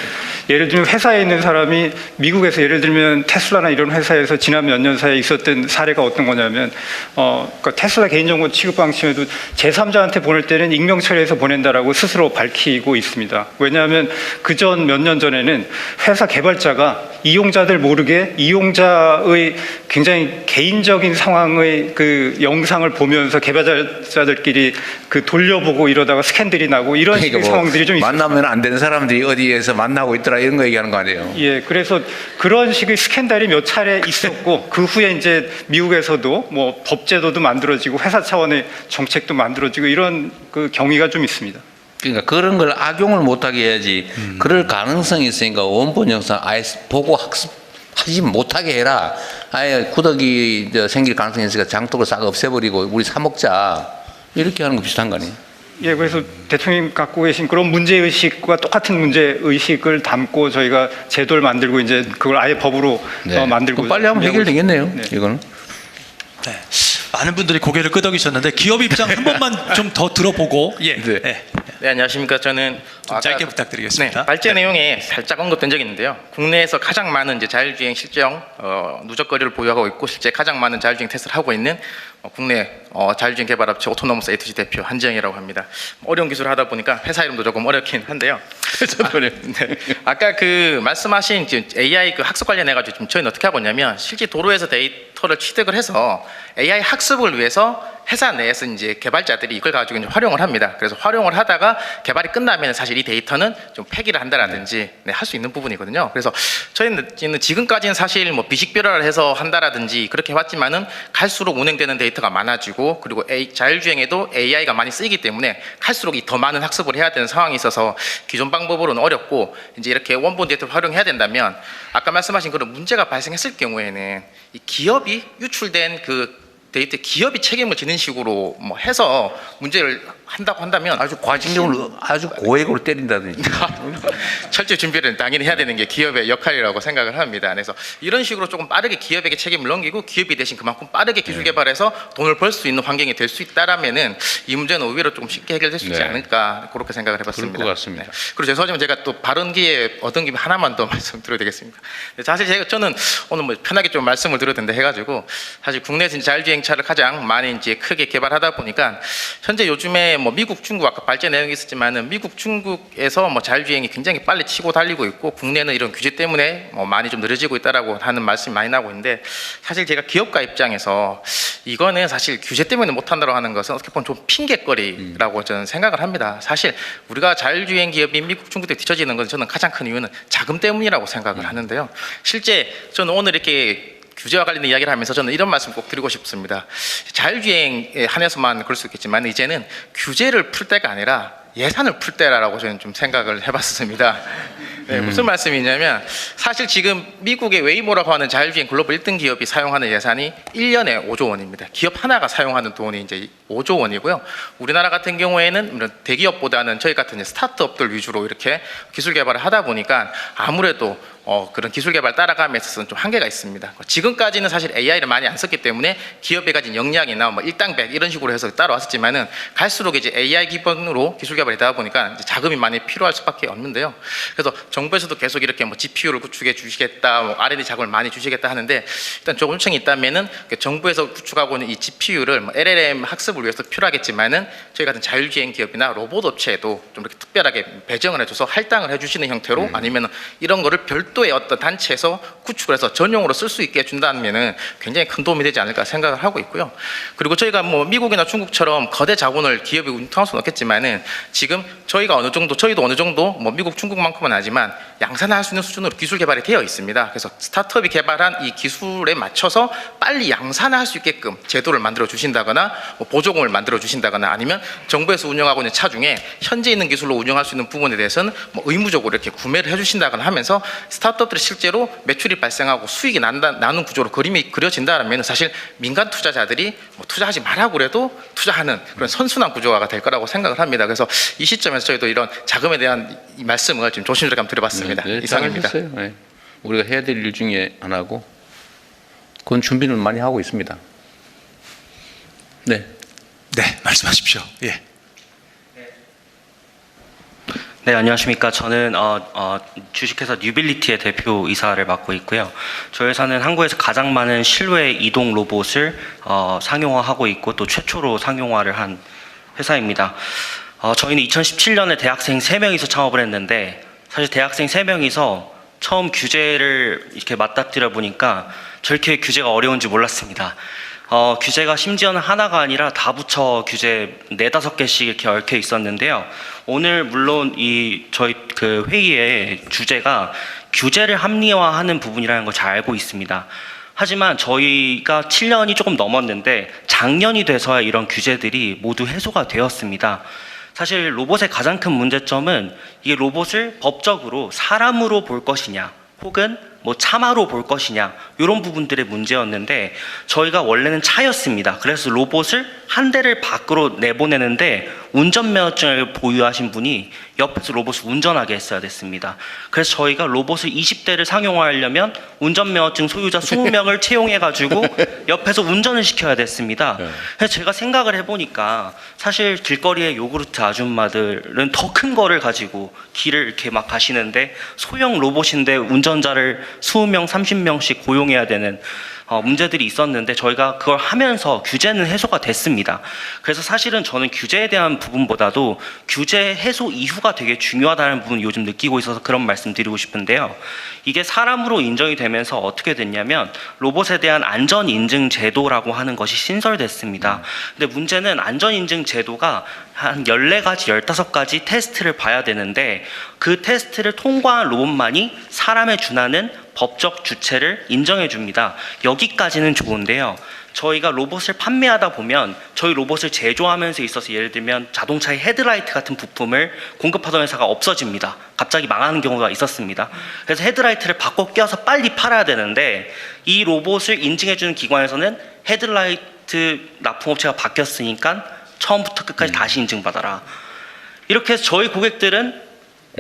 예를 들면 회사에 있는 사람이 미국에서 예를 들면 테슬라나 이런 회사에서 지난 몇 년 사이에 있었던 사례가 어떤 거냐면 그러니까 테슬라 개인정보 취급 방침에도 제3자한테 보낼 때는 익명 처리해서 보낸다라고 스스로 밝히고 있습니다. 왜냐하면 그전 몇 년 전에는 회사 개발자가 이용자들 모르게 이용자의 굉장히 개인적인 상황의 그 영상을 보면서 개발자들끼리 그 돌려보고 이러다가 스캔들이 나고 이런 식의 상황들이 좀 있습니다. 만나면 안 되는 사람들이 어디에서 만나고 있더라 이런 거 얘기하는 거 아니에요? 예, 그래서 그런 식의 스캔들이 몇 차례 있었고 그 후에 이제 미국에서도 뭐 법제도도 만들어지고 회사 차원의 정책도 만들어지고 이런 그 경위가 좀 있습니다. 그러니까 그런 걸 악용을 못하게 해야지. 그럴 가능성이 있으니까 원본 영상 아예 보고 학습하지 못하게 해라. 아예 구더기 생길 가능성이 있으니까 장독을 싹 없애버리고 우리 사 먹자. 이렇게 하는 거 비슷한 거 아니에요? 예, 그래서 대통령이 갖고 계신 그런 문제의식과 똑같은 문제의식을 담고 저희가 제도를 만들고 이제 그걸 아예 법으로 만들고. 빨리 하면 해결되겠네요. 네. 이거는. 네. 많은 분들이 고개를 끄덕이셨는데 기업 입장 한 번만 좀 더 들어보고 네, 안녕하십니까. 저는 좀 짧게 부탁드리겠습니다. 발제 내용에 살짝 언급된 적이 있는데요. 국내에서 가장 많은 이제 자율주행 실정 누적거리를 보유하고 있고 실제 가장 많은 자율주행 테스트를 하고 있는 국내 자율주행 개발업체 오토노머스 A2C 대표 한지영이라고 합니다. 어려운 기술을 하다 보니까 회사 이름도 조금 어렵긴 한데요. 네. 아까 그 말씀하신 AI 그 학습 관련해 가지고 지금 저희는 어떻게 하고 있냐면 실제 도로에서 데이터를 취득을 해서 AI 학습을 위해서 회사 내에서 이제 개발자들이 이걸 가지고 이제 활용을 합니다. 그래서 활용을 하다가 개발이 끝나면 사실 이 데이터는 좀 폐기를 한다라든지 할 수 있는 부분이거든요. 그래서 저희는 지금까지는 사실 뭐 비식별화를 해서 한다라든지 그렇게 해왔지만은 갈수록 운행되는 데이터가 많아지고 그리고 자율주행에도 AI가 많이 쓰이기 때문에 갈수록 더 많은 학습을 해야 되는 상황이 있어서 기존 방법으로는 어렵고 이제 이렇게 원본 데이터를 활용해야 된다면 아까 말씀하신 그런 문제가 발생했을 경우에는 이 기업이 유출된 그 데이터 기업이 책임을 지는 식으로 뭐 해서 문제를 한다고 한다면 아주 과징금을 아주 고액으로 때린다든지. 철저히 준비를 당연히 해야 되는 게 기업의 역할이라고 생각을 합니다. 그래서 이런 식으로 조금 빠르게 기업에게 책임을 넘기고 기업이 대신 그만큼 빠르게 기술 개발해서 돈을 벌 수 있는 환경이 될 수 있다라면은 이 문제는 오히려 좀 쉽게 해결될 수 있지 않을까 그렇게 생각을 해봤습니다. 그럴 것 같습니다. 네. 그리고 죄송하지만 제가 또 발언 기회에 얻은 김에 하나만 더 말씀드려도 되겠습니까? 사실 저는 오늘 뭐 편하게 좀 말씀을 드려도 된다 해가지고 사실 국내에서 자율주행차를 가장 많이 이제 크게 개발하다 보니까 현재 요즘에 뭐 미국, 중국 아까 발제 내용이 있었지만은 미국, 중국에서 뭐 자율주행이 굉장히 빨리 치고 달리고 있고 국내는 이런 규제 때문에 뭐 많이 좀 느려지고 있다라고 하는 말씀이 많이 나오고 있는데 사실 제가 기업가 입장에서 이거는 사실 규제 때문에 못한다고 하는 것은 어떻게 보면 좀 핑계거리라고 저는 생각을 합니다. 사실 우리가 자율주행 기업이 미국, 중국에 뒤처지는 건 저는 가장 큰 이유는 자금 때문이라고 생각을 하는데요. 실제 저는 오늘 이렇게 규제와 관련된 이야기를 하면서 저는 이런 말씀 꼭 드리고 싶습니다. 자율주행에 한해서만 그럴 수 있겠지만 이제는 규제를 풀 때가 아니라 예산을 풀 때라고 저는 좀 생각을 해봤습니다. 네, 무슨 말씀이냐면 사실 지금 미국의 웨이모라고 하는 자율주행 글로벌 1등 기업이 사용하는 예산이 1년에 5조 원입니다. 기업 하나가 사용하는 돈이 이제 5조 원이고요. 우리나라 같은 경우에는 대기업보다는 저희 같은 스타트업들 위주로 이렇게 기술 개발을 하다 보니까 아무래도 그런 기술 개발 따라감에 있어서는 좀 한계가 있습니다. 지금까지는 사실 AI를 많이 안 썼기 때문에 기업에 가진 역량이나 뭐 일당백 이런 식으로 해서 따라왔었지만은 갈수록 이제 AI 기반으로 기술 개발이다 보니까 이제 자금이 많이 필요할 수밖에 없는데요. 그래서 정부에서도 계속 이렇게 뭐 GPU를 구축해 주시겠다, 뭐 R&D 자금을 많이 주시겠다 하는데 일단 조금 요청이 있다면은 정부에서 구축하고 있는 이 GPU를 뭐 LLM 학습을 위해서 필요하겠지만은 저희 같은 자율주행 기업이나 로봇 업체에도 좀 이렇게 특별하게 배정을 해줘서 할당을 해주시는 형태로 아니면은 이런 거를 별도의 어떤 단체에서 구축을 해서 전용으로 쓸 수 있게 해준다면은 굉장히 큰 도움이 되지 않을까 생각을 하고 있고요. 그리고 저희가 뭐 미국이나 중국처럼 거대 자본을 기업이 운통할 수는 없겠지만은 지금 저희도 어느 정도 뭐 미국, 중국만큼은 아니지만 양산할 수 있는 수준으로 기술 개발이 되어 있습니다. 그래서 스타트업이 개발한 이 기술에 맞춰서 빨리 양산할 수 있게끔 제도를 만들어 주신다거나 뭐 보조금을 만들어 주신다거나 아니면 정부에서 운영하고 있는 차 중에 현재 있는 기술로 운영할 수 있는 부분에 대해서는 뭐 의무적으로 이렇게 구매를 해주신다거나 하면서 스타트업들이 실제로 매출이 발생하고 수익이 나는 구조로 그림이 그려진다면 사실 민간 투자자들이 뭐 투자하지 말라고 그래도 투자하는 그런 선순환 구조가 될 거라고 생각을 합니다. 그래서 이 시점에서 저희도 이런 자금에 대한 이 말씀을 좀 조심스럽게 한번 드려봤습니다. 이상입니다. 잘하셨어요. 네. 우리가 해야 될 일 중에 하나고, 그건 준비는 많이 하고 있습니다. 네. 네, 말씀하십시오. 예. 네, 안녕하십니까. 저는 주식회사 뉴빌리티의 대표이사를 맡고 있고요. 저희 회사는 한국에서 가장 많은 실외 이동 로봇을 상용화하고 있고 또 최초로 상용화를 한 회사입니다. 저희는 2017년에 대학생 3명이서 창업을 했는데, 사실 대학생 3명이서 처음 규제를 이렇게 맞닥뜨려 보니까 저렇게 규제가 어려운지 몰랐습니다. 규제가 심지어는 하나가 아니라 다 붙여 규제 4-5개씩 이렇게 얽혀 있었는데요. 오늘 물론 저희 그 회의의 주제가 규제를 합리화하는 부분이라는 걸 잘 알고 있습니다. 하지만 저희가 7년이 조금 넘었는데 작년이 돼서야 이런 규제들이 모두 해소가 되었습니다. 사실 로봇의 가장 큰 문제점은 이 로봇을 법적으로 사람으로 볼 것이냐 혹은 뭐 차마로 볼 것이냐, 이런 부분들의 문제였는데, 저희가 원래는 차였습니다. 그래서 로봇을 한 대를 밖으로 내보내는데 운전면허증을 보유하신 분이 옆에서 로봇을 운전하게 했어야 됐습니다. 그래서 저희가 로봇을 20대를 상용화하려면 운전면허증 소유자 20명을 채용해가지고 옆에서 운전을 시켜야 됐습니다. 그래서 제가 생각을 해보니까 사실 길거리의 요구르트 아줌마들은 더 큰 거를 가지고 길을 이렇게 막 가시는데, 소형 로봇인데 운전자를 20명, 30명씩 고용해야 되는 문제들이 있었는데, 저희가 그걸 하면서 규제는 해소가 됐습니다. 그래서 사실은 저는 규제에 대한 부분보다도 규제 해소 이후가 되게 중요하다는 부분을 요즘 느끼고 있어서 그런 말씀 드리고 싶은데요. 이게 사람으로 인정이 되면서 어떻게 됐냐면, 로봇에 대한 안전인증 제도라고 하는 것이 신설됐습니다. 근데 문제는 안전인증 제도가 한 14가지, 15가지 테스트를 봐야 되는데, 그 테스트를 통과한 로봇만이 사람에 준하는 법적 주체를 인정해 줍니다. 여기까지는 좋은데요. 저희가 로봇을 판매하다 보면 저희 로봇을 제조하면서 있어서 예를 들면 자동차의 헤드라이트 같은 부품을 공급하던 회사가 없어집니다. 갑자기 망하는 경우가 있었습니다. 그래서 헤드라이트를 바꿔 껴서 빨리 팔아야 되는데, 이 로봇을 인증해주는 기관에서는 헤드라이트 납품업체가 바뀌었으니까 처음부터 끝까지 다시 인증받아라. 이렇게 해서 저희 고객들은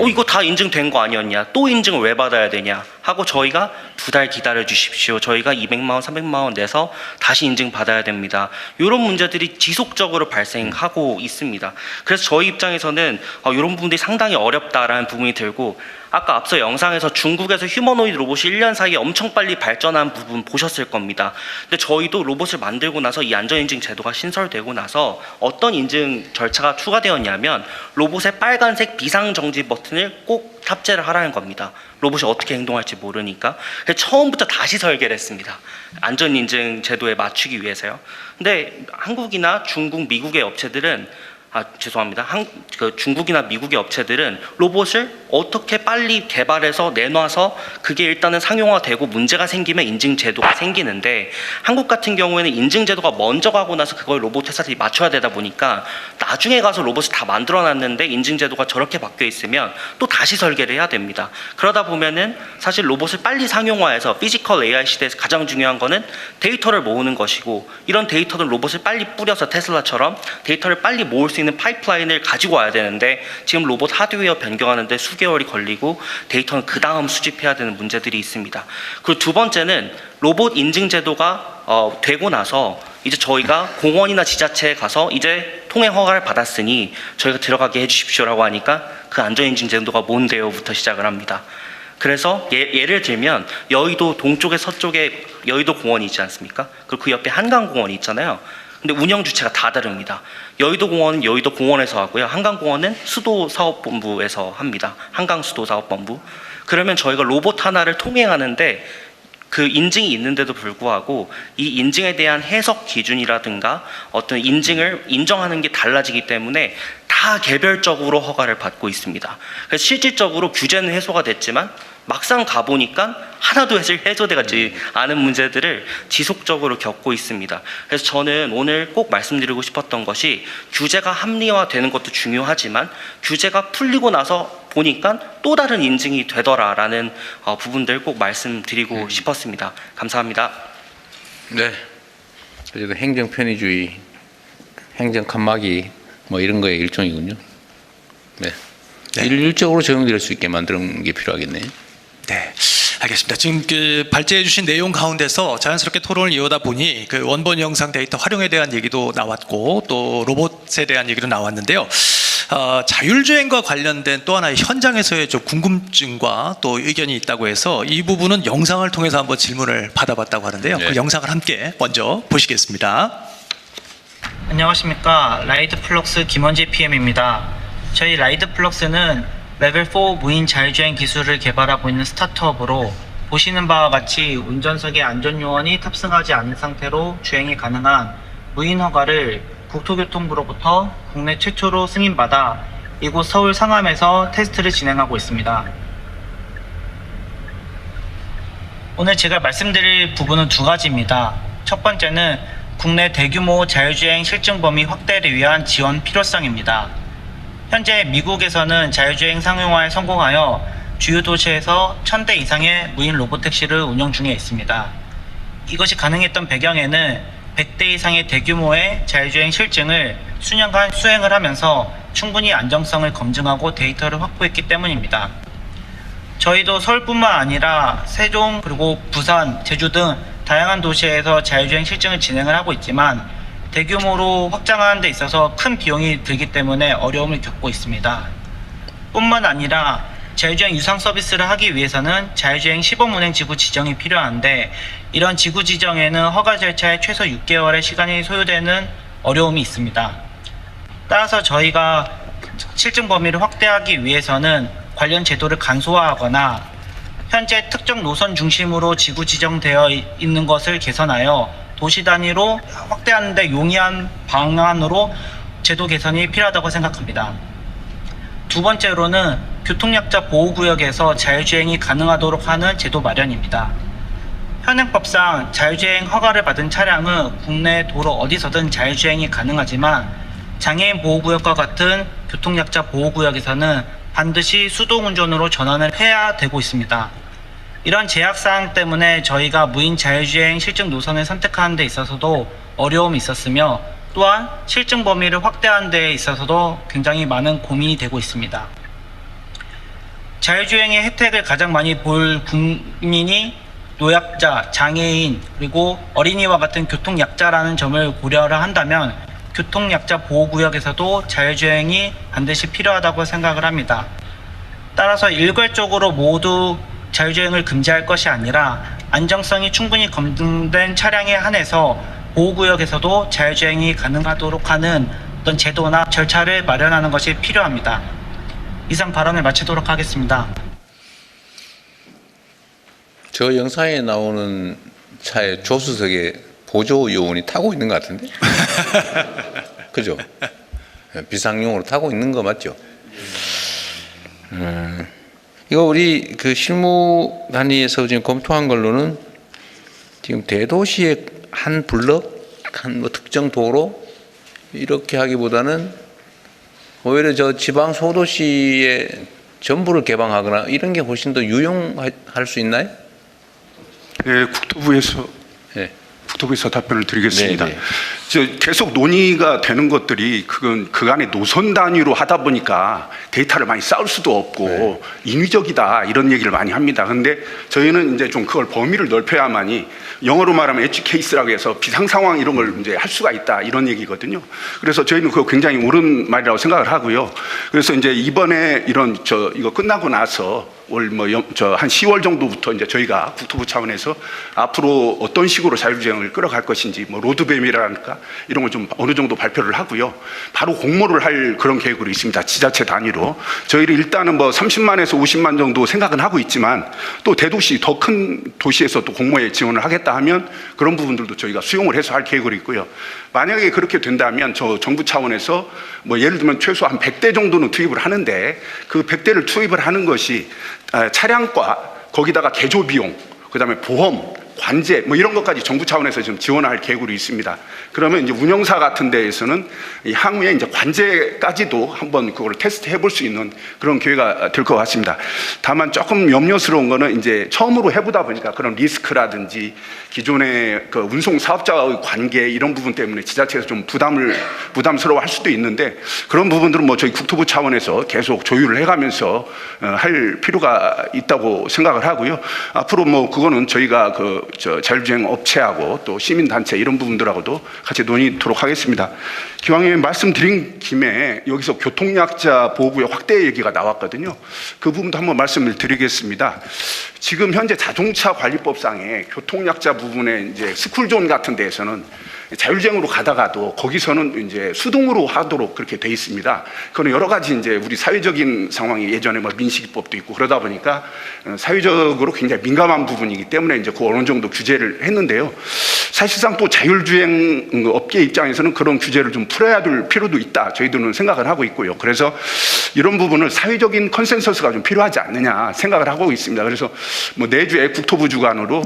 이거 다 인증된 거 아니었냐, 또 인증을 왜 받아야 되냐 하고, 저희가 2달 기다려 주십시오, 저희가 200만 원, 300만 원 내서 다시 인증 받아야 됩니다. 이런 문제들이 지속적으로 발생하고 있습니다. 그래서 저희 입장에서는 이런 부분들이 상당히 어렵다라는 부분이 들고, 아까 앞서 영상에서 중국에서 휴머노이드 로봇이 1년 사이에 엄청 빨리 발전한 부분 보셨을 겁니다. 근데 저희도 로봇을 만들고 나서 이 안전인증 제도가 신설되고 나서 어떤 인증 절차가 추가되었냐면, 로봇의 빨간색 비상정지 버튼을 꼭 탑재를 하라는 겁니다. 로봇이 어떻게 행동할지 모르니까. 그래서 처음부터 다시 설계를 했습니다. 안전인증 제도에 맞추기 위해서요. 근데 한국이나 중국, 미국의 업체들은 죄송합니다. 중국이나 미국의 업체들은 로봇을 어떻게 빨리 개발해서 내놔서 그게 일단은 상용화되고 문제가 생기면 인증 제도가 생기는데, 한국 같은 경우에는 인증 제도가 먼저 가고 나서 그걸 로봇 회사들이 맞춰야 되다 보니까 나중에 가서 로봇을 다 만들어놨는데 인증 제도가 저렇게 바뀌어 있으면 또 다시 설계를 해야 됩니다. 그러다 보면은 사실 로봇을 빨리 상용화해서, 피지컬 AI 시대에서 가장 중요한 거는 데이터를 모으는 것이고, 이런 데이터는 로봇을 빨리 뿌려서 테슬라처럼 데이터를 빨리 모을 수 있는 파이프라인을 가지고 와야 되는데, 지금 로봇 하드웨어 변경하는데 수개월이 걸리고 데이터는 그 다음 수집해야 되는 문제들이 있습니다. 그리고 두 번째는 로봇 인증 제도가 되고 나서 이제 저희가 공원이나 지자체에 가서 이제 통행 허가를 받았으니 저희가 들어가게 해주십시오라고 하니까, 그 안전인증 제도가 뭔데요부터 시작을 합니다. 그래서 예를 들면 여의도 동쪽에 서쪽에 여의도 공원이 있지 않습니까? 그리고 그 옆에 한강공원이 있잖아요. 근데 운영 주체가 다 다릅니다. 여의도 공원은 여의도 공원에서 하고요, 한강공원은 수도사업본부에서 합니다. 한강수도사업본부. 그러면 저희가 로봇 하나를 통행하는데 그 인증이 있는데도 불구하고 이 인증에 대한 해석 기준이라든가 어떤 인증을 인정하는 게 달라지기 때문에 다 개별적으로 허가를 받고 있습니다. 그래서 실질적으로 규제는 해소가 됐지만 막상 가보니까 하나도 해소되지 않은 문제들을 지속적으로 겪고 있습니다. 그래서 저는 오늘 꼭 말씀드리고 싶었던 것이, 규제가 합리화되는 것도 중요하지만 규제가 풀리고 나서 보니까 또 다른 인증이 되더라라는 부분들 꼭 말씀드리고 싶었습니다. 감사합니다. 네. 그래도 행정 편의주의, 행정 칸막이 뭐 이런 거의 일종이군요. 네. 네. 일률적으로 적용될 수 있게 만드는 게 필요하겠네요. 네, 알겠습니다. 지금 그 발제해 주신 내용 가운데서 자연스럽게 토론을 이어다 보니 그 원본 영상 데이터 활용에 대한 얘기도 나왔고 또 로봇에 대한 얘기도 나왔는데요. 자율주행과 관련된 또 하나의 현장에서의 좀 궁금증과 또 의견이 있다고 해서 이 부분은 영상을 통해서 한번 질문을 받아봤다고 하는데요. 네. 그 영상을 함께 먼저 보시겠습니다. 안녕하십니까. 라이드플럭스 김원재 PM입니다. 저희 라이드플럭스는 레벨 4 무인 자율주행 기술을 개발하고 있는 스타트업으로 보시는 바와 같이 운전석에 안전요원이 탑승하지 않은 상태로 주행이 가능한 무인 허가를 국토교통부로부터 국내 최초로 승인받아 이곳 서울 상암에서 테스트를 진행하고 있습니다. 오늘 제가 말씀드릴 부분은 두 가지입니다. 첫 번째는 국내 대규모 자율주행 실증 범위 확대를 위한 지원 필요성입니다. 현재 미국에서는 자율주행 상용화에 성공하여 주요 도시에서 1000대 이상의 무인 로봇택시를 운영 중에 있습니다. 이것이 가능했던 배경에는 100대 이상의 대규모의 자율주행 실증을 수년간 수행을 하면서 충분히 안정성을 검증하고 데이터를 확보했기 때문입니다. 저희도 서울뿐만 아니라 세종 그리고 부산, 제주 등 다양한 도시에서 자율주행 실증을 진행을 하고 있지만 대규모로 확장하는 데 있어서 큰 비용이 들기 때문에 어려움을 겪고 있습니다. 뿐만 아니라 자율주행 유상 서비스를 하기 위해서는 자율주행 시범 운행 지구 지정이 필요한데 이런 지구 지정에는 허가 절차에 최소 6개월의 시간이 소요되는 어려움이 있습니다. 따라서 저희가 실증 범위를 확대하기 위해서는 관련 제도를 간소화하거나 현재 특정 노선 중심으로 지구 지정되어 있는 것을 개선하여 도시 단위로 확대하는 데 용이한 방안으로 제도 개선이 필요하다고 생각합니다. 두 번째로는 교통약자 보호구역에서 자율주행이 가능하도록 하는 제도 마련입니다. 현행법상 자율주행 허가를 받은 차량은 국내 도로 어디서든 자율주행이 가능하지만 장애인 보호구역과 같은 교통약자 보호구역에서는 반드시 수동운전으로 전환을 해야 되고 있습니다. 이런 제약사항 때문에 저희가 무인 자율주행 실증 노선을 선택하는 데 있어서도 어려움이 있었으며 또한 실증 범위를 확대하는 데 있어서도 굉장히 많은 고민이 되고 있습니다. 자율주행의 혜택을 가장 많이 볼 국민이 노약자, 장애인, 그리고 어린이와 같은 교통약자라는 점을 고려를 한다면 교통약자 보호구역에서도 자율주행이 반드시 필요하다고 생각을 합니다. 따라서 일괄적으로 모두 자율주행을 금지할 것이 아니라 안정성이 충분히 검증된 차량에 한해서 보호구역에서도 자율주행이 가능하도록 하는 어떤 제도나 절차를 마련하는 것이 필요합니다. 이상 발언을 마치도록 하겠습니다. 저 영상에 나오는 차의 조수석에 보조 요원이 타고 있는 것 같은데? 그죠? 비상용으로 타고 있는 거 맞죠? 이거 우리 그 실무 단위에서 지금 검토한 걸로는 지금 대도시의 한 블럭, 한 뭐 특정 도로 이렇게 하기보다는 오히려 저 지방 소도시의 전부를 개방하거나 이런 게 훨씬 더 유용할 수 있나요? 네, 국토부에서 네. 국토부에서 답변을 드리겠습니다. 네, 네. 계속 논의가 되는 것들이 그건 그간의 노선 단위로 하다 보니까 데이터를 많이 쌓을 수도 없고 인위적이다 이런 얘기를 많이 합니다. 근데 저희는 이제 좀 그걸 범위를 넓혀야만이 영어로 말하면 엣지 케이스라고 해서 비상 상황 이런 걸 이제 할 수가 있다 이런 얘기거든요. 그래서 저희는 그거 굉장히 옳은 말이라고 생각을 하고요. 그래서 이제 이번에 이거 끝나고 나서 한 10월 정도부터 이제 저희가 국토부 차원에서 앞으로 어떤 식으로 자율주행을 끌어갈 것인지 뭐 로드맵이라든가 이런 걸 좀 어느 정도 발표를 하고요. 바로 공모를 할 그런 계획으로 있습니다. 지자체 단위로. 저희를 일단은 뭐 30만에서 50만 정도 생각은 하고 있지만 또 대도시 더 큰 도시에서 또 공모에 지원을 하겠다 하면 그런 부분들도 저희가 수용을 해서 할 계획으로 있고요. 만약에 그렇게 된다면 저 정부 차원에서 뭐 예를 들면 최소 한 100대 정도는 투입을 하는데 그 100대를 투입을 하는 것이 차량과 거기다가 개조 비용, 그다음에 보험, 관제 뭐 이런 것까지 정부 차원에서 좀 지원할 계획으로 있습니다. 그러면 이제 운영사 같은 데에서는 이 향후에 이제 관제까지도 한번 그걸 테스트 해볼 수 있는 그런 기회가 될 것 같습니다. 다만 조금 염려스러운 거는 이제 처음으로 해보다 보니까 그런 리스크라든지 기존의 그 운송 사업자와의 관계 이런 부분 때문에 지자체에서 좀 부담스러워할 수도 있는데 그런 부분들은 뭐 저희 국토부 차원에서 계속 조율을 해가면서 할 필요가 있다고 생각을 하고요. 앞으로 뭐 그거는 저희가 자율주행 업체하고 또 시민단체 이런 부분들하고도 같이 논의토록 하겠습니다. 기왕에 말씀드린 김에 여기서 교통약자 보호구역 확대 얘기가 나왔거든요. 그 부분도 한번 말씀을 드리겠습니다. 지금 현재 자동차 관리법상에 교통약자 부분에 이제 스쿨존 같은 데에서는 자율주행으로 가다가도 거기서는 이제 수동으로 하도록 그렇게 돼 있습니다. 그건 여러 가지 이제 우리 사회적인 상황이 예전에 뭐 민식이법도 있고 그러다 보니까 사회적으로 굉장히 민감한 부분이기 때문에 이제 그 어느 정도 규제를 했는데요. 사실상 또 자율주행 업계 입장에서는 그런 규제를 좀 풀어야 될 필요도 있다. 저희들은 생각을 하고 있고요. 그래서 이런 부분을 사회적인 컨센서스가 좀 필요하지 않느냐 생각을 하고 있습니다. 그래서 뭐 내주에 국토부 주관으로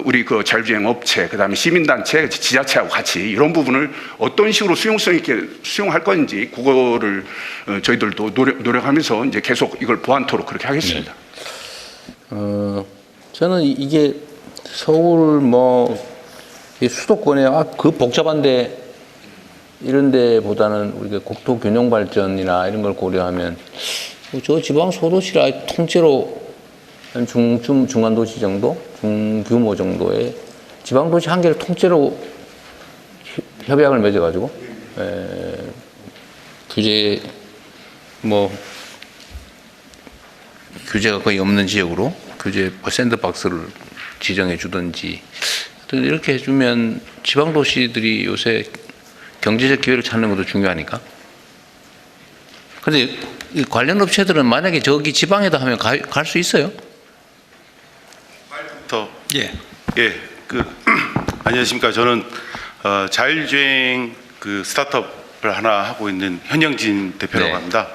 우리 자율주행 업체, 그다음에 시민단체, 지자체하고 같이 이런 부분을 어떤 식으로 수용성 있게 수용할 건지 그거를 저희들도 노력하면서 이제 계속 이걸 보완토록 그렇게 하겠습니다. 저는 이게 서울 이 수도권에 그 복잡한데 이런 데보다는 우리가 국토 균형 발전이나 이런 걸 고려하면 저 지방 소도시를 아예 통째로 한 중간 도시 정도, 중규모 정도의 지방 도시 한 개를 통째로 협약을 맺어가지고 규제가 거의 없는 지역으로 규제 샌드박스를 지정해 주든지 이렇게 해주면 지방 도시들이 요새 경제적 기회를 찾는 것도 중요하니까. 그런데 관련 업체들은 만약에 저기 지방에다 하면 갈 수 있어요? 안녕하십니까. 저는 자율주행 스타트업을 하나 하고 있는 현영진 대표라고 합니다.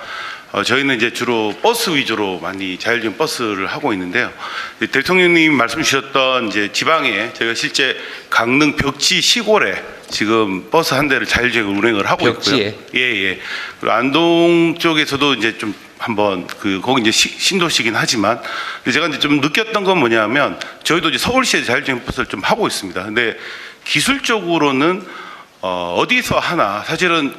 저희는 이제 주로 버스 위주로 많이 자율주행 버스를 하고 있는데요. 대통령님 말씀 주셨던 이제 지방에 저희가 실제 강릉 벽지 시골에 지금 버스 한 대를 자율주행 운행을 하고 벽지에? 있고요. 예. 그리고 안동 쪽에서도 이제 좀 한번 거기 이제 신도시긴 하지만 제가 이제 좀 느꼈던 건 뭐냐면 저희도 이제 서울시에 자율주행 버스를 좀 하고 있습니다. 근데 기술적으로는 어디서 하나 사실은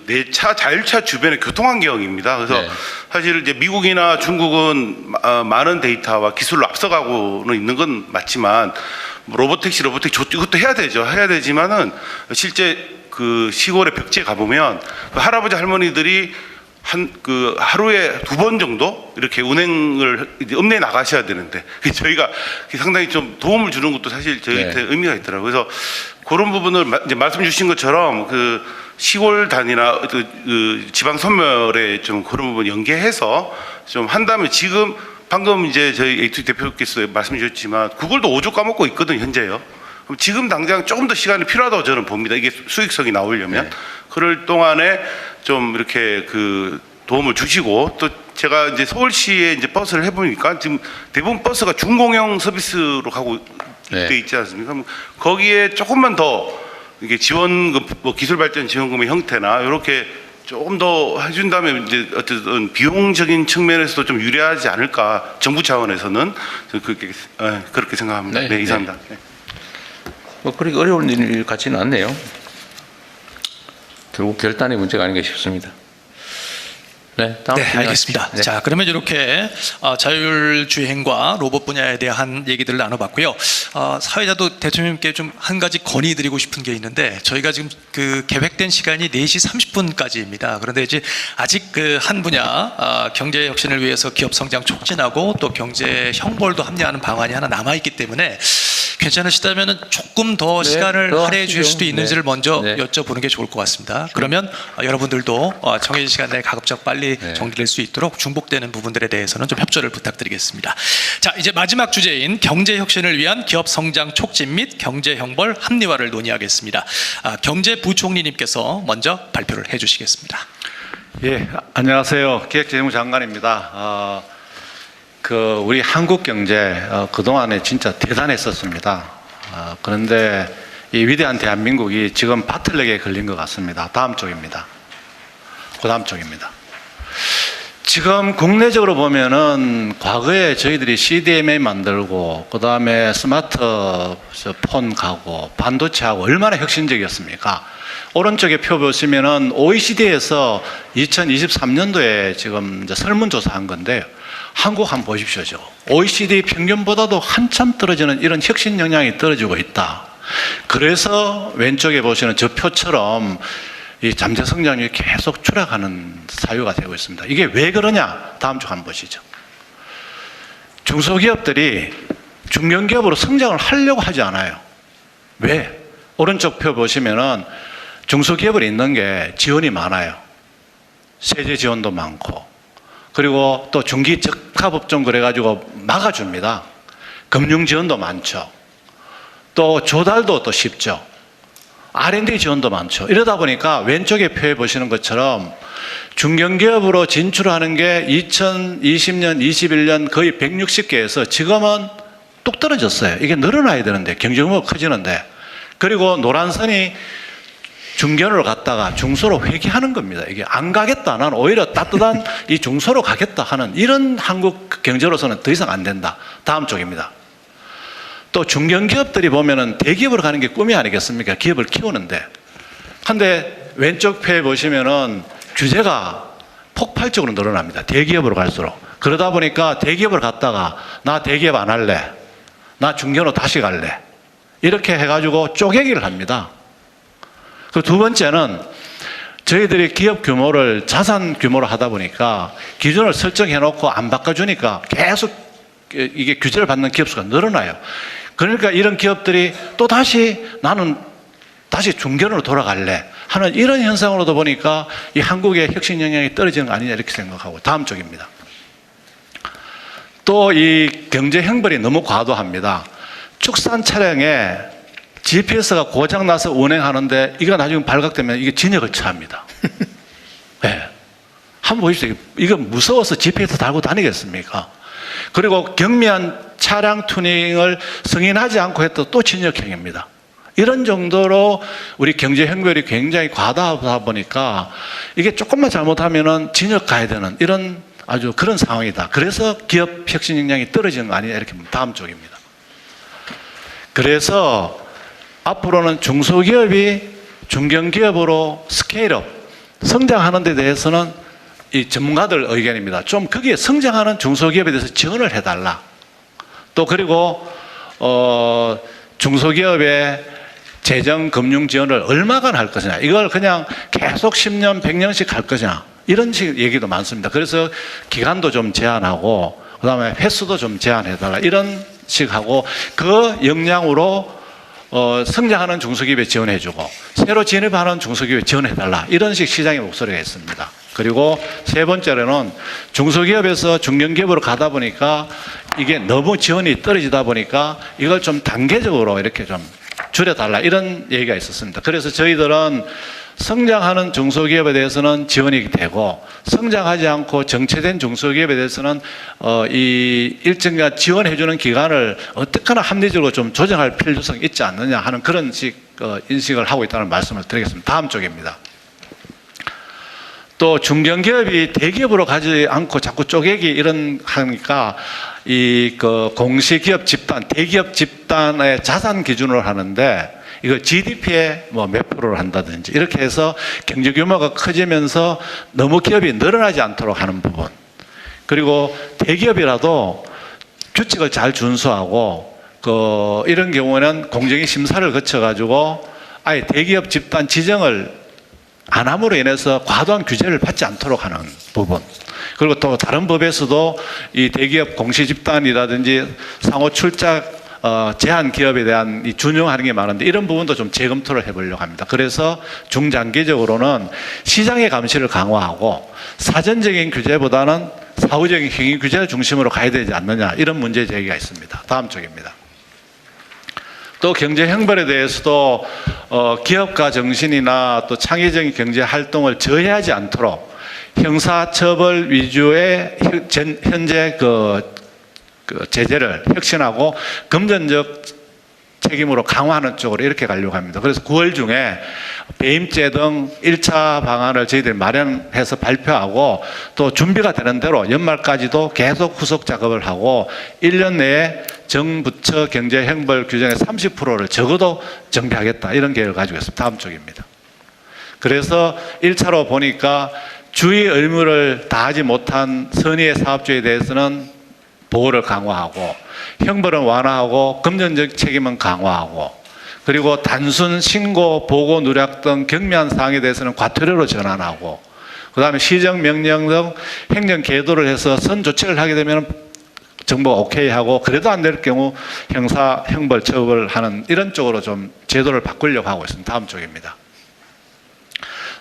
내 차 자율차 주변의 교통환경입니다. 그래서 사실 이제 미국이나 중국은 많은 데이터와 기술로 앞서가고는 있는 건 맞지만 로보택시 이것도 해야 되지만은 실제 시골의 벽지에 가보면 할아버지 할머니들이 하루에 2번 정도 이렇게 운행을 읍내에 나가셔야 되는데 저희가 상당히 좀 도움을 주는 것도 사실 저희한테 의미가 있더라고요. 그래서 그런 부분을 이제 말씀 주신 것처럼 시골 단위나 지방 선멸에 좀 그런 부분 연계해서 좀 한다면 지금 방금 이제 저희 A2 대표께서 말씀 주셨지만 구글도 5조 까먹고 있거든요, 현재요. 그럼 지금 당장 조금 더 시간이 필요하다고 저는 봅니다. 이게 수익성이 나오려면. 그럴 동안에 좀 이렇게 도움을 주시고 또 제가 이제 서울시에 이제 버스를 해보니까 지금 대부분 버스가 준공영 서비스로 가고 돼 있지 않습니까? 그럼 거기에 조금만 더 이게 지원금, 기술발전 지원금의 형태나 이렇게 조금 더 해준다면 이제 어쨌든 비용적인 측면에서도 좀 유리하지 않을까 정부 차원에서는 그렇게 생각합니다. 네, 이상입니다. 그렇게 어려운 일 같지는 않네요. 결국 결단의 문제가 아닌가 싶습니다. 다음 알겠습니다. 네. 자, 그러면 이렇게 자율주행과 로봇 분야에 대한 얘기들을 나눠봤고요. 사회자도 대통령님께 좀 한 가지 건의드리고 싶은 게 있는데 저희가 지금 계획된 시간이 4시 30분까지입니다. 그런데 이제 아직 한 분야 경제 혁신을 위해서 기업 성장 촉진하고 또 경제 형벌도 합리화하는 방안이 하나 남아 있기 때문에 괜찮으시다면 조금 더 시간을 할애해 주실 수도 있는지를 먼저 여쭤보는 게 좋을 것 같습니다. 그러면 여러분들도 정해진 시간 내에 가급적 빨리 정리될 수 있도록 중복되는 부분들에 대해서는 좀 협조를 부탁드리겠습니다. 자, 이제 마지막 주제인 경제 혁신을 위한 기업 성장 촉진 및 경제 형벌 합리화를 논의하겠습니다. 경제부총리님께서 먼저 발표를 해주시겠습니다. 예, 안녕하세요. 기획재무장관입니다. 우리 한국 경제 그동안에 진짜 대단했었습니다. 그런데 이 위대한 대한민국이 지금 바틀렉에 걸린 것 같습니다. 다음 쪽입니다. 그 다음 쪽입니다. 지금 국내적으로 보면은 과거에 저희들이 CDMA 만들고 그 다음에 스마트폰 가고 반도체하고 얼마나 혁신적이었습니까? 오른쪽에 표 보시면은 OECD에서 2023년도에 지금 이제 설문조사한 건데요. 한국 한번 보십시오. OECD 평균보다도 한참 떨어지는 이런 혁신 역량이 떨어지고 있다. 그래서 왼쪽에 보시는 저 표처럼 이 잠재 성장률이 계속 추락하는 사유가 되고 있습니다. 이게 왜 그러냐? 다음 쪽 한번 보시죠. 중소기업들이 중견기업으로 성장을 하려고 하지 않아요. 왜? 오른쪽 표 보시면은 중소기업을 잇는 게 지원이 많아요. 세제 지원도 많고, 그리고 또 중기 적합업종 그래가지고 막아줍니다. 금융 지원도 많죠. 또 조달도 또 쉽죠. R&D 지원도 많죠. 이러다 보니까 왼쪽에 표에 보시는 것처럼 중견기업으로 진출하는 게 2020년, 21년 거의 160개에서 지금은 뚝 떨어졌어요. 이게 늘어나야 되는데, 경쟁規모가 커지는데. 그리고 노란선이 중견으로 갔다가 중소로 회귀하는 겁니다. 이게 안 가겠다. 나는 오히려 따뜻한 이 중소로 가겠다 하는 이런 한국 경제로서는 더 이상 안 된다. 다음 쪽입니다. 또 중견기업들이 보면은 대기업으로 가는 게 꿈이 아니겠습니까? 기업을 키우는데. 근데 왼쪽 표에 보시면은 규제가 폭발적으로 늘어납니다. 대기업으로 갈수록. 그러다 보니까 대기업으로 갔다가 나 대기업 안 할래. 나 중견으로 다시 갈래. 이렇게 해가지고 쪼개기를 합니다. 그 두 번째는 저희들이 기업 규모를 자산 규모로 하다 보니까 기준을 설정해 놓고 안 바꿔주니까 계속 이게 규제를 받는 기업 수가 늘어나요. 그러니까 이런 기업들이 또 다시 나는 다시 중견으로 돌아갈래 하는 이런 현상으로도 보니까 이 한국의 혁신 역량이 떨어지는 거 아니냐 이렇게 생각하고. 다음 쪽입니다. 또 이 경제 형벌이 너무 과도합니다. 축산 차량에 GPS가 고장나서 운행하는데 이거 나중에 발각되면 이게 진역을 처합니다. 네. 한번 보십시오. 이거 무서워서 GPS 달고 다니겠습니까? 그리고 경미한 차량 튜닝을 승인하지 않고 해도 또 진역행위입니다. 이런 정도로 우리 경제 형벌이 굉장히 과다하다 보니까 이게 조금만 잘못하면은 진역 가야 되는 이런 아주 그런 상황이다. 그래서 기업 혁신 역량이 떨어지는 거 아니냐 이렇게 다음 쪽입니다. 그래서 앞으로는 중소기업이 중견기업으로 스케일업, 성장하는 데 대해서는 이 전문가들 의견입니다. 좀 거기에 성장하는 중소기업에 대해서 지원을 해달라. 또 그리고 중소기업의 재정, 금융 지원을 얼마간 할 것이냐. 이걸 그냥 계속 10년, 100년씩 할 것이냐. 이런 식 얘기도 많습니다. 그래서 기간도 좀 제한하고 그다음에 횟수도 좀 제한해달라. 이런 식하고 그 역량으로 성장하는 중소기업에 지원해주고 새로 진입하는 중소기업에 지원해달라. 이런 식 시장의 목소리가 있습니다. 그리고 세 번째로는 중소기업에서 중견기업으로 가다 보니까 이게 너무 지원이 떨어지다 보니까 이걸 좀 단계적으로 이렇게 좀 줄여달라. 이런 얘기가 있었습니다. 그래서 저희들은 성장하는 중소기업에 대해서는 지원이 되고 성장하지 않고 정체된 중소기업에 대해서는 이 일정간 지원해주는 기간을 어떻게나 합리적으로 좀 조정할 필요성이 있지 않느냐 하는 그런 인식을 하고 있다는 말씀을 드리겠습니다. 다음 쪽입니다. 또 중견기업이 대기업으로 가지 않고 자꾸 쪼개기 이런 하니까 이 공시기업 집단, 대기업 집단의 자산 기준으로 하는데 이거 GDP에 뭐 몇 프로를 한다든지 이렇게 해서 경제 규모가 커지면서 너무 기업이 늘어나지 않도록 하는 부분. 그리고 대기업이라도 규칙을 잘 준수하고 이런 경우는 공정위 심사를 거쳐가지고 아예 대기업 집단 지정을 안 함으로 인해서 과도한 규제를 받지 않도록 하는 부분. 그리고 또 다른 법에서도 이 대기업 공시 집단이라든지 상호 출자 제한 기업에 대한 이 준용하는 게 많은데 이런 부분도 좀 재검토를 해보려고 합니다. 그래서 중장기적으로는 시장의 감시를 강화하고 사전적인 규제보다는 사후적인 행위 규제를 중심으로 가야 되지 않느냐 이런 문제 제기가 있습니다. 다음 쪽입니다. 또 경제 형벌에 대해서도 기업가 정신이나 또 창의적인 경제 활동을 저해하지 않도록 형사처벌 위주의 현재 제재를 혁신하고 금전적 책임으로 강화하는 쪽으로 이렇게 가려고 합니다. 그래서 9월 중에 배임죄 등 1차 방안을 저희들이 마련해서 발표하고 또 준비가 되는 대로 연말까지도 계속 후속 작업을 하고 1년 내에 정부처 경제형벌 규정의 30%를 적어도 정비하겠다 이런 계획을 가지고 있습니다. 다음 쪽입니다. 그래서 1차로 보니까 주의 의무를 다하지 못한 선의의 사업주에 대해서는 보호를 강화하고 형벌은 완화하고 금전적 책임은 강화하고 그리고 단순 신고, 보고, 누락 등 경미한 사항에 대해서는 과태료로 전환하고 그 다음에 시정명령 등 행정 계도를 해서 선조치를 하게 되면 정부가 오케이 하고 그래도 안 될 경우 형사, 형벌, 처벌하는 이런 쪽으로 좀 제도를 바꾸려고 하고 있습니다. 다음 쪽입니다.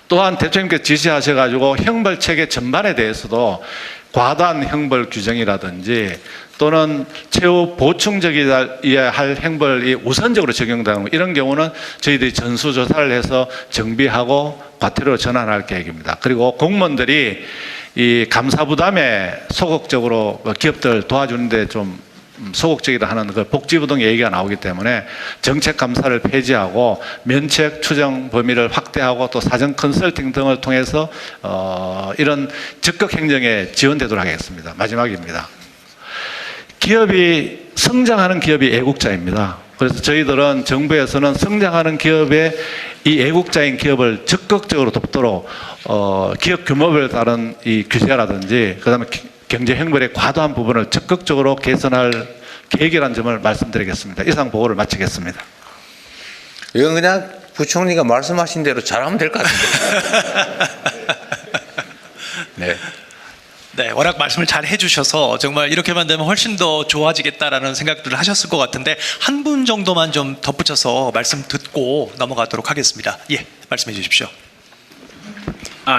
또한 대통령께서 지시하셔가지고 형벌 체계 전반에 대해서도 과다한 형벌 규정이라든지 또는 최후 보충적이어야 할 형벌이 우선적으로 적용되는 이런 경우는 저희들이 전수조사를 해서 정비하고 과태료로 전환할 계획입니다. 그리고 공무원들이 이 감사 부담에 소극적으로 기업들 도와주는데 좀 소극적이라 하는 그 복지부 등 얘기가 나오기 때문에 정책 감사를 폐지하고 면책 추정 범위를 확대하고 또 사전 컨설팅 등을 통해서 이런 적극 행정에 지원되도록 하겠습니다. 마지막입니다. 기업이 성장하는 기업이 애국자입니다. 그래서 저희들은 정부에서는 성장하는 기업의 이 애국자인 기업을 적극적으로 돕도록 기업 규모별 따른 이 규제라든지 그다음에 경제 형벌의 과도한 부분을 적극적으로 개선할 계획이라는 점을 말씀드리겠습니다. 이상 보고를 마치겠습니다. 이건 그냥 부총리가 말씀하신 대로 잘하면 될 것 같은데. 네. 네, 워낙 말씀을 잘 해주셔서 정말 이렇게만 되면 훨씬 더 좋아지겠다라는 생각들을 하셨을 것 같은데 한 분 정도만 좀 덧붙여서 말씀 듣고 넘어가도록 하겠습니다. 예, 말씀해 주십시오.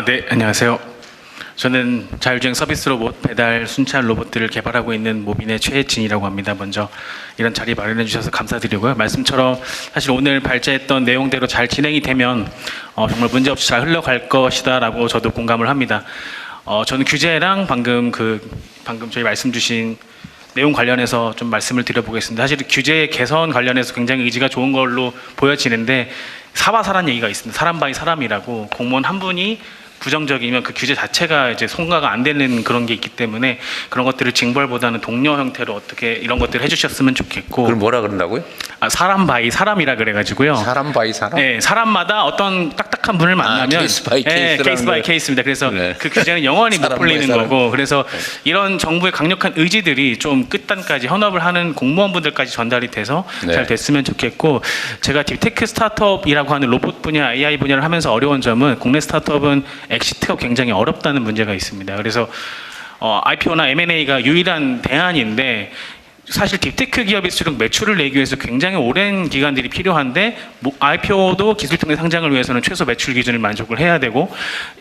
네, 안녕하세요. 저는 자율주행 서비스 로봇, 배달 순찰 로봇들을 개발하고 있는 모빈의 최혜진이라고 합니다. 먼저 이런 자리 마련해 주셔서 감사드리고요. 말씀처럼 사실 오늘 발제했던 내용대로 잘 진행이 되면 정말 문제없이 잘 흘러갈 것이다라고 저도 공감을 합니다. 저는 규제랑 방금 저희 말씀 주신 내용 관련해서 좀 말씀을 드려보겠습니다. 사실 규제 개선 관련해서 굉장히 의지가 좋은 걸로 보여지는데 사바사란 얘기가 있습니다. 사람 바이 사람이라고 공무원 한 분이 부정적이면 그 규제 자체가 이제 통과가 안 되는 그런 게 있기 때문에 그런 것들을 징벌보다는 동료 형태로 어떻게 이런 것들을 해주셨으면 좋겠고. 그걸 뭐라 그런다고요? 사람 바이 사람이라 그래가지고요. 사람 바이 사람? 네, 사람마다 어떤 딱딱한 분을 만나면 케이스 바이 케이스라는 케이스 바이 케이스입니다. 그래서 네. 그 규제는 영원히 못 사람 풀리는 바이 사람. 거고, 그래서 이런 정부의 강력한 의지들이 좀 끝단까지 현업을 하는 공무원분들까지 전달이 돼서 네. 잘 됐으면 좋겠고, 제가 딥테크 스타트업이라고 하는 로봇 분야, AI 분야를 하면서 어려운 점은 국내 스타트업은 엑시트가 굉장히 어렵다는 문제가 있습니다. 그래서 IPO나 M&A가 유일한 대안인데 사실 딥테크 기업일수록 매출을 내기 위해서 굉장히 오랜 기간들이 필요한데 IPO도 기술통의 상장을 위해서는 최소 매출 기준을 만족을 해야 되고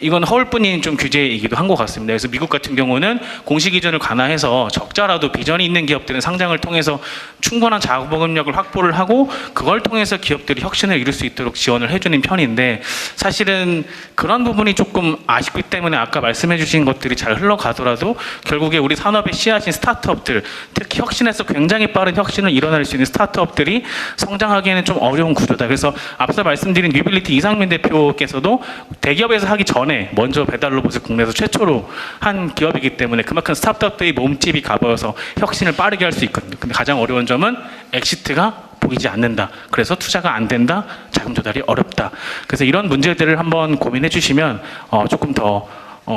이건 허울뿐인 좀 규제이기도 한 것 같습니다. 그래서 미국 같은 경우는 공시 기준을 완화해서 적자라도 비전이 있는 기업들은 상장을 통해서 충분한 자금력을 확보를 하고 그걸 통해서 기업들이 혁신을 이룰 수 있도록 지원을 해주는 편인데 사실은 그런 부분이 조금 아쉽기 때문에 아까 말씀해 주신 것들이 잘 흘러가더라도 결국에 우리 산업의 씨앗인 스타트업들 특히 혁신에서 굉장히 빠른 혁신을 일어날 수 있는 스타트업들이 성장하기에는 좀 어려운 구조다. 그래서 앞서 말씀드린 뉴빌리티 이상민 대표께서도 대기업에서 하기 전에 먼저 배달 로봇을 국내에서 최초로 한 기업이기 때문에 그만큼 스타트업들이 몸집이 가보여서 혁신을 빠르게 할 수 있거든요. 근데 가장 어려운 점은 엑시트가 보이지 않는다. 그래서 투자가 안 된다. 자금 조달이 어렵다. 그래서 이런 문제들을 한번 고민해 주시면 조금 더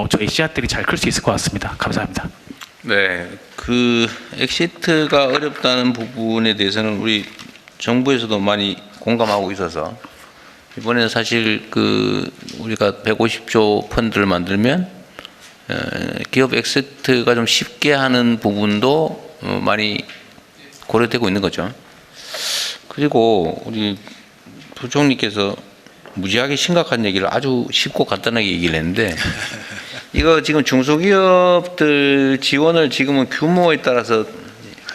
저희 씨앗들이 잘 클 수 있을 것 같습니다. 감사합니다. 네, 그 엑시트가 어렵다는 부분에 대해서는 우리 정부에서도 많이 공감하고 있어서 이번에는 사실 우리가 150조 펀드를 만들면 기업 엑시트가 좀 쉽게 하는 부분도 많이 고려되고 있는 거죠. 그리고 우리 부총리께서 무지하게 심각한 얘기를 아주 쉽고 간단하게 얘기를 했는데 이거 지금 중소기업들 지원을 지금은 규모에 따라서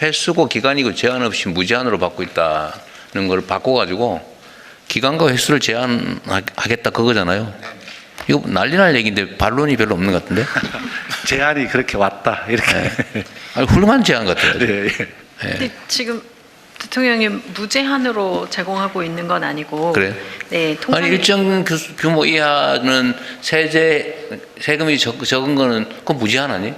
횟수고 기간이고 제한 없이 무제한으로 받고 있다는 걸 바꿔가지고 기간과 횟수를 제한하겠다 그거잖아요. 이거 난리 날 얘기인데 반론이 별로 없는 것 같은데? 제안이 그렇게 왔다 이렇게. 아니, 훌륭한 제안 같아요. 네, 예. 네. 근데 지금 대통령님 무제한으로 제공하고 있는 건 아니고 그래? 네, 아니 일정 규모 이하는 세금이 적은 거는 그건 무제한 아니?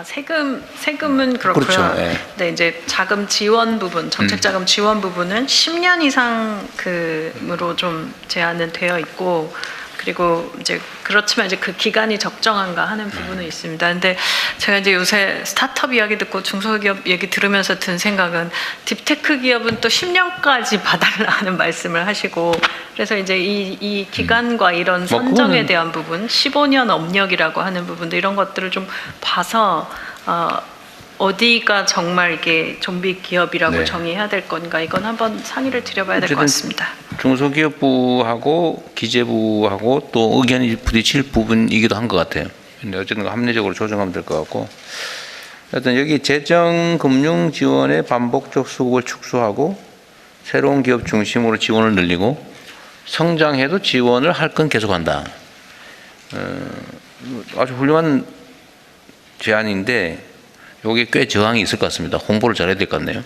세금은 그렇고요. 그렇죠. 예. 네, 이제 자금 지원 부분, 정책 자금 지원 부분은 10년 이상으로 좀 제한은 되어 있고, 그리고 이제 그렇지만 이제 그 기간이 적정한가 하는 부분은 있습니다. 근데 제가 이제 요새 스타트업 이야기 듣고 중소기업 얘기 들으면서 든 생각은 딥테크 기업은 또 10년까지 봐달라는 말씀을 하시고, 그래서 이제 이 기간과 이런 선정에 대한 부분, 15년 업력이라고 하는 부분도 이런 것들을 좀 봐서 어디가 정말 이게 좀비 기업이라고 네. 정의해야 될 건가, 이건 한번 상의를 드려봐야 될 것 같습니다. 중소기업부하고 기재부하고 또 의견이 부딪힐 부분이기도 한 것 같아요. 근데 어쨌든 합리적으로 조정하면 될 것 같고, 하여튼 여기 재정 금융 지원의 반복적 수급을 축소하고 새로운 기업 중심으로 지원을 늘리고 성장해도 지원을 할 건 계속한다. 아주 훌륭한 제안인데 여기 꽤 저항이 있을 것 같습니다. 홍보를 잘해야 될 것 같네요.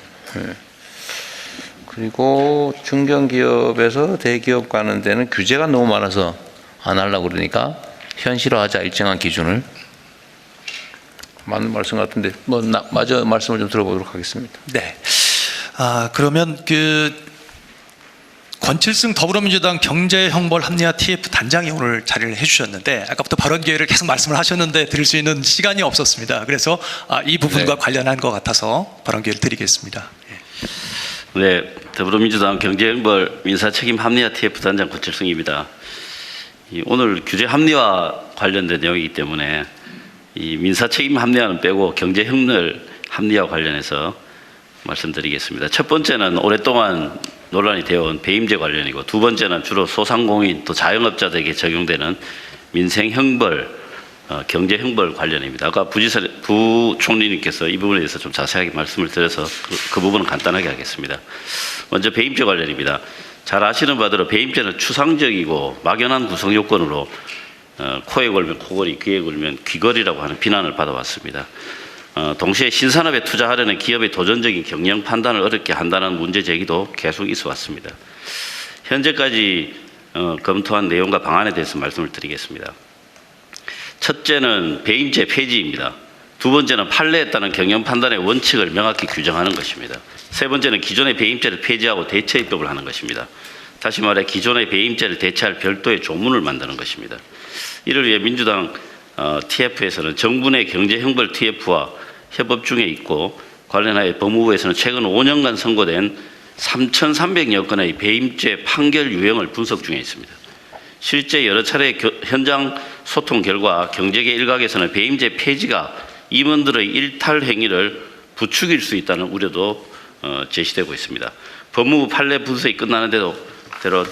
그리고 중견기업에서 대기업 가는 데는 규제가 너무 많아서 안 하려고 그러니까 현실화하자, 일정한 기준을. 맞는 말씀 같은데 마저 말씀을 좀 들어보도록 하겠습니다. 네. 그러면 권칠승 더불어민주당 경제형벌 합리화 TF 단장이 오늘 자리를 해주셨는데, 아까부터 발언 기회를 계속 말씀을 하셨는데 드릴 수 있는 시간이 없었습니다. 그래서 이 부분과 관련한 것 같아서 발언 기회를 드리겠습니다. 네, 더불어민주당 경제형벌 민사책임 합리화 TF 단장 권칠승입니다. 오늘 규제 합리화 관련된 내용이기 때문에 이 민사책임 합리화는 빼고 경제형벌 합리화 관련해서 말씀드리겠습니다. 첫 번째는 오랫동안 논란이 되어온 배임제 관련이고, 두 번째는 주로 소상공인 또 자영업자들에게 적용되는 민생형벌, 경제형벌 관련입니다. 아까 부총리님께서 이 부분에 대해서 좀 자세하게 말씀을 드려서 그 부분은 간단하게 하겠습니다. 먼저 배임제 관련입니다. 잘 아시는 바대로 배임죄는 추상적이고 막연한 구성 요건으로 코에 걸면 코걸이, 귀에 걸면 귀걸이라고 하는 비난을 받아왔습니다. 동시에 신산업에 투자하려는 기업의 도전적인 경영 판단을 어렵게 한다는 문제 제기도 계속 있어 왔습니다. 현재까지 검토한 내용과 방안에 대해서 말씀을 드리겠습니다. 첫째는 배임죄 폐지입니다. 두 번째는 판례에 따른 경영 판단의 원칙을 명확히 규정하는 것입니다. 세 번째는 기존의 배임죄를 폐지하고 대체 입법을 하는 것입니다. 다시 말해 기존의 배임죄를 대체할 별도의 조문을 만드는 것입니다. 이를 위해 민주당 TF에서는 정부 내 경제형벌 TF와 협업 중에 있고, 관련하여 법무부에서는 최근 5년간 선고된 3,300여 건의 배임죄 판결 유형을 분석 중에 있습니다. 실제 여러 차례 현장 소통 결과 경제계 일각에서는 배임죄 폐지가 임원들의 일탈 행위를 부추길 수 있다는 우려도 제시되고 있습니다. 법무부 판례 분석이 끝나는 대로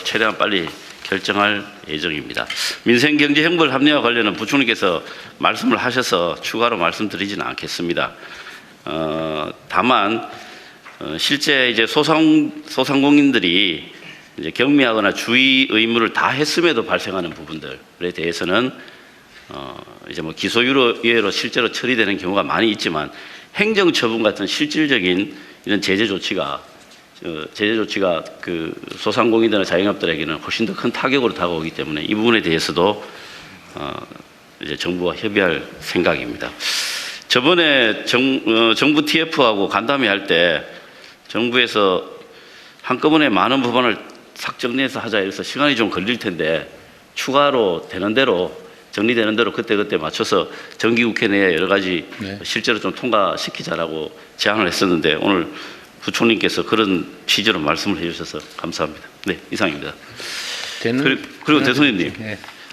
최대한 빨리 결정할 예정입니다. 민생경제형벌 합리화 관련은 부총리께서 말씀을 하셔서 추가로 말씀드리지는 않겠습니다. 다만 실제 이제 소상공인들이 이제 경미하거나 주의 의무를 다 했음에도 발생하는 부분들에 대해서는 이제 뭐 기소유예로 실제로 처리되는 경우가 많이 있지만, 행정처분 같은 실질적인 이런 제재 조치가 그 소상공인들이나 자영업들에게는 훨씬 더 큰 타격으로 다가오기 때문에 이 부분에 대해서도 이제 정부와 협의할 생각입니다. 저번에 정부 TF하고 간담회 할 때 정부에서 한꺼번에 많은 법안을 싹 정리해서 하자 해서 시간이 좀 걸릴 텐데 추가로 되는 대로 정리되는 대로 그때그때 맞춰서 정기국회 내에 여러 가지 실제로 좀 통과시키자라고 제안을 했었는데, 오늘 부총리께서 그런 취지로 말씀을 해주셔서 감사합니다. 네, 이상입니다. 그리고 대통령님,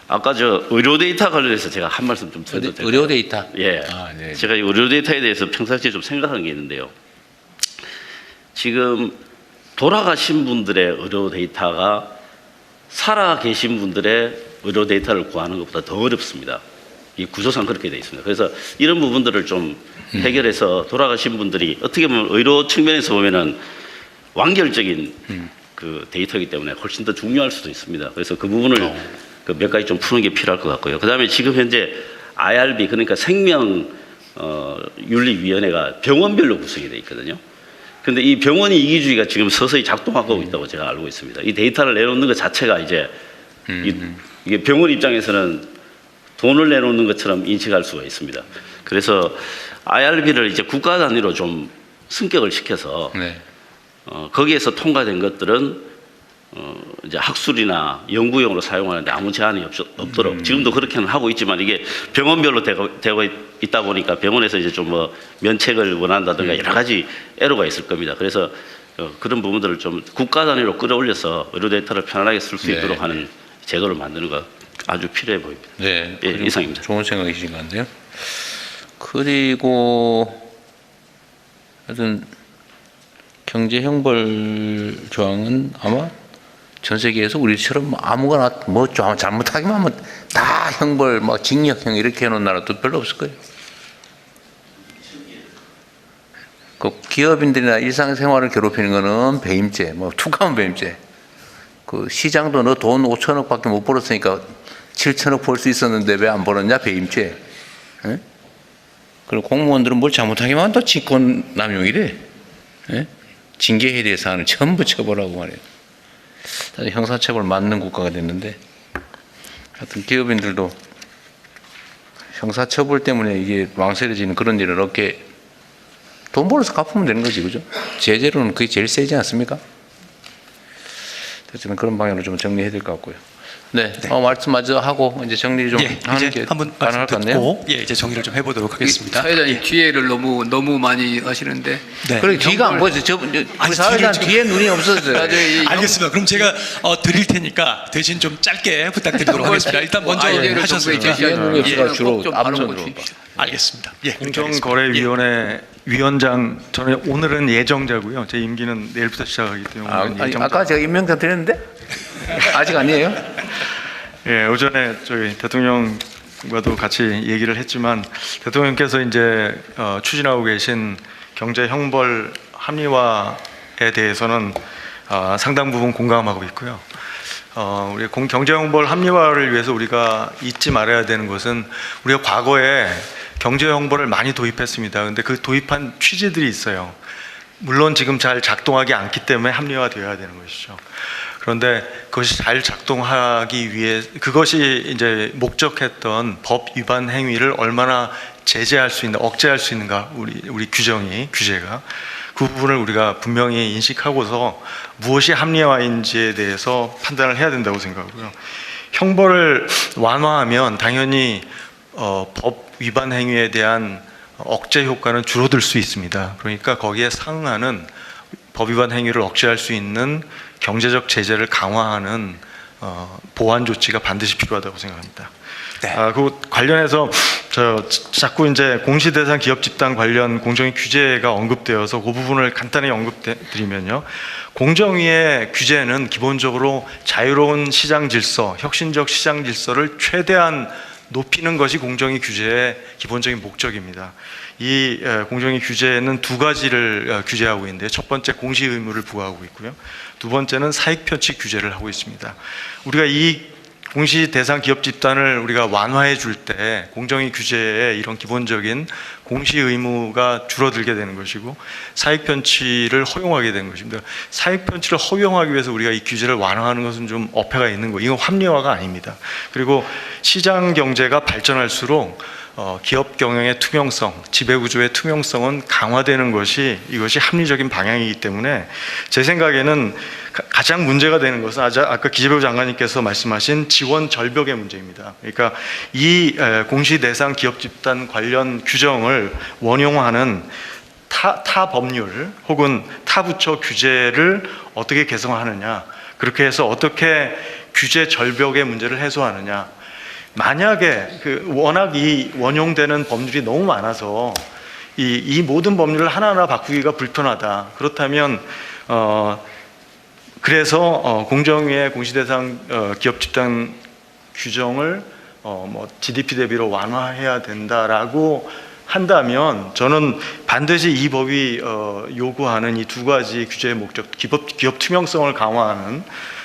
아까 의료 데이터 관련해서 제가 한 말씀 좀 드려도 될까요? 의료 데이터? 예. 네. 제가 이 의료 데이터에 대해서 평상시에 좀 생각하는 게 있는데요. 지금 돌아가신 분들의 의료 데이터가 살아 계신 분들의 의료 데이터를 구하는 것보다 더 어렵습니다. 이 구조상 그렇게 되어 있습니다. 그래서 이런 부분들을 좀 해결해서 돌아가신 분들이 어떻게 보면 의료 측면에서 보면은 완결적인 그 데이터이기 때문에 훨씬 더 중요할 수도 있습니다. 그래서 그 부분을 그 몇 가지 좀 푸는 게 필요할 것 같고요. 그 다음에 지금 현재 IRB, 그러니까 생명윤리위원회가 병원별로 구성이 되어 있거든요. 근데 이 병원이 이기주의가 지금 서서히 작동하고 있다고 제가 알고 있습니다. 이 데이터를 내놓는 것 자체가 이제 이게 병원 입장에서는 돈을 내놓는 것처럼 인식할 수가 있습니다. 그래서 IRB를 이제 국가 단위로 좀 승격을 시켜서 네. 거기에서 통과된 것들은 이제 학술이나 연구용으로 사용하는데 아무 제한이 없도록 지금도 그렇게는 하고 있지만 이게 병원별로 되고 있다 보니까 병원에서 이제 좀 뭐 면책을 원한다든가 여러 가지 애로가 있을 겁니다. 그래서 그런 부분들을 좀 국가 단위로 끌어올려서 의료 데이터를 편안하게 쓸 수 있도록 하는 제도를 만드는 거 아주 필요해 보입니다. 네, 예, 이상입니다. 좋은 생각이신 것 같네요. 그리고 하여튼 경제 형벌 조항은 아마 전 세계에서 우리처럼 아무거나 뭐 잘못하기만 하면 다 형벌, 뭐 징역형 이렇게 해놓은 나라도 별로 없을 거예요. 그 기업인들이나 일상생활을 괴롭히는 거는 배임죄, 뭐 툭하면 배임죄. 그 시장도 너 돈 5천억밖에 못 벌었으니까 7천억 벌 수 있었는데 왜 안 벌었냐? 배임죄. 예? 그리고 공무원들은 뭘 잘못하기만 하면 또 직권남용이래. 예? 징계에 대해서 하는 전부 처벌하고 말이에요. 형사처벌 맞는 국가가 됐는데 하여튼 기업인들도 형사처벌 때문에 이게 망설여지는 그런 일은 없게 돈 벌어서 갚으면 되는 거지, 그죠? 제재로는 그게 제일 세지 않습니까? 어쨌든 그런 방향으로 좀 정리해야 될 것 같고요. 네, 말씀 마저 하고 이제 정리 좀 하는 게 한번 가능할 것 같네요. 예, 이제 정리를 좀 해보도록 하겠습니다. 사회자님 뒤에를 너무 많이 하시는데. 네. 그래 뒤가 안 보이죠. 우리 사회자는 뒤에 눈이 없어져요. 알겠습니다. 그럼 제가 드릴 테니까 대신 좀 짧게 부탁드리도록 하겠습니다. 일단 먼저 하셨으니까. 주로 좀 앞선으로. 알겠습니다. 예, 공정거래위원회 위원장 저는 오늘은 예정자고요. 제 임기는 내일부터 시작하기 때문에 예정자. 아까 제가 임명장 드렸는데 아직 아니에요? 예, 오전에 저희 대통령과도 같이 얘기를 했지만 대통령께서 이제 추진하고 계신 경제 형벌 합리화에 대해서는 상당 부분 공감하고 있고요. 우리 경제 형벌 합리화를 위해서 우리가 잊지 말아야 되는 것은 우리가 과거에 경제 형벌을 많이 도입했습니다. 근데 그 도입한 취지들이 있어요. 물론 지금 잘 작동하지 않기 때문에 합리화되어야 되는 것이죠. 그런데 그것이 잘 작동하기 위해 그것이 이제 목적했던 법 위반 행위를 얼마나 제재할 수 있는, 억제할 수 있는가, 우리 규제가 그 부분을 우리가 분명히 인식하고서 무엇이 합리화인지에 대해서 판단을 해야 된다고 생각하고요. 형벌을 완화하면 당연히 법 위반 행위에 대한 억제 효과는 줄어들 수 있습니다. 그러니까 거기에 상응하는 법 위반 행위를 억제할 수 있는 경제적 제재를 강화하는 보완 조치가 반드시 필요하다고 생각합니다. 네. 그 관련해서 자꾸 이제 공시대상 기업 집단 관련 공정위 규제가 언급되어서 그 부분을 간단히 언급드리면요. 공정위의 규제는 기본적으로 자유로운 시장 질서, 혁신적 시장 질서를 최대한 높이는 것이 공정위 규제의 기본적인 목적입니다. 이 공정위 규제는 두 가지를 규제하고 있는데 첫 번째 공시 의무를 부과하고 있고요. 두 번째는 사익 편취 규제를 하고 있습니다. 우리가 이 공시 대상 기업 집단을 우리가 완화해 줄 때 공정위 규제의 이런 기본적인 공시 의무가 줄어들게 되는 것이고 사익 편취를 허용하게 되는 것입니다. 사익 편취를 허용하기 위해서 우리가 이 규제를 완화하는 것은 좀 어폐가 있는 거예요. 이건 합리화가 아닙니다. 그리고 시장 경제가 발전할수록 기업 경영의 투명성, 지배구조의 투명성은 강화되는 것이 이것이 합리적인 방향이기 때문에 제 생각에는 가장 문제가 되는 것은 아까 기재부 장관님께서 말씀하신 지원 절벽의 문제입니다. 그러니까 이 공시 대상 기업 집단 관련 규정을 원용하는 타 법률 혹은 타 부처 규제를 어떻게 개성하느냐, 그렇게 해서 어떻게 규제 절벽의 문제를 해소하느냐. 만약에 워낙 이 원용되는 법률이 너무 많아서 이 모든 법률을 하나하나 바꾸기가 불편하다. 그렇다면 그래서 공정위의 공시대상 기업 집단 규정을 GDP 대비로 완화해야 된다라고 한다면 저는 반드시 이 법이 요구하는 이 두 가지 규제의 목적, 기업 투명성을 강화하는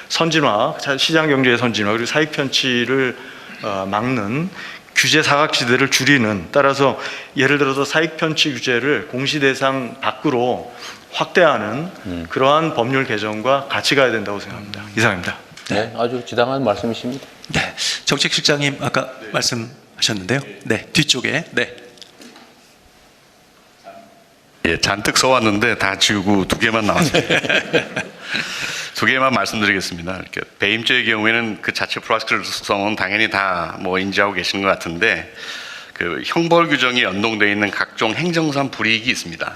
선진화, 시장 경제의 선진화, 그리고 사익 편취를 막는 규제 사각지대를 줄이는, 따라서 예를 들어서 사익 편취 규제를 공시 대상 밖으로 확대하는 그러한 법률 개정과 같이 가야 된다고 생각합니다. 이상입니다. 네, 아주 지당한 말씀이십니다. 네, 정책실장님 아까 말씀하셨는데요. 네, 뒤쪽에. 네. 예, 잔뜩 써왔는데 다 지우고 2개만 나왔습니다. 2개만 말씀드리겠습니다. 이렇게 배임죄의 경우에는 그 자체 불확실성은 당연히 다 뭐 인지하고 계시는 것 같은데 그 형벌 규정이 연동되어 있는 각종 행정상 불이익이 있습니다.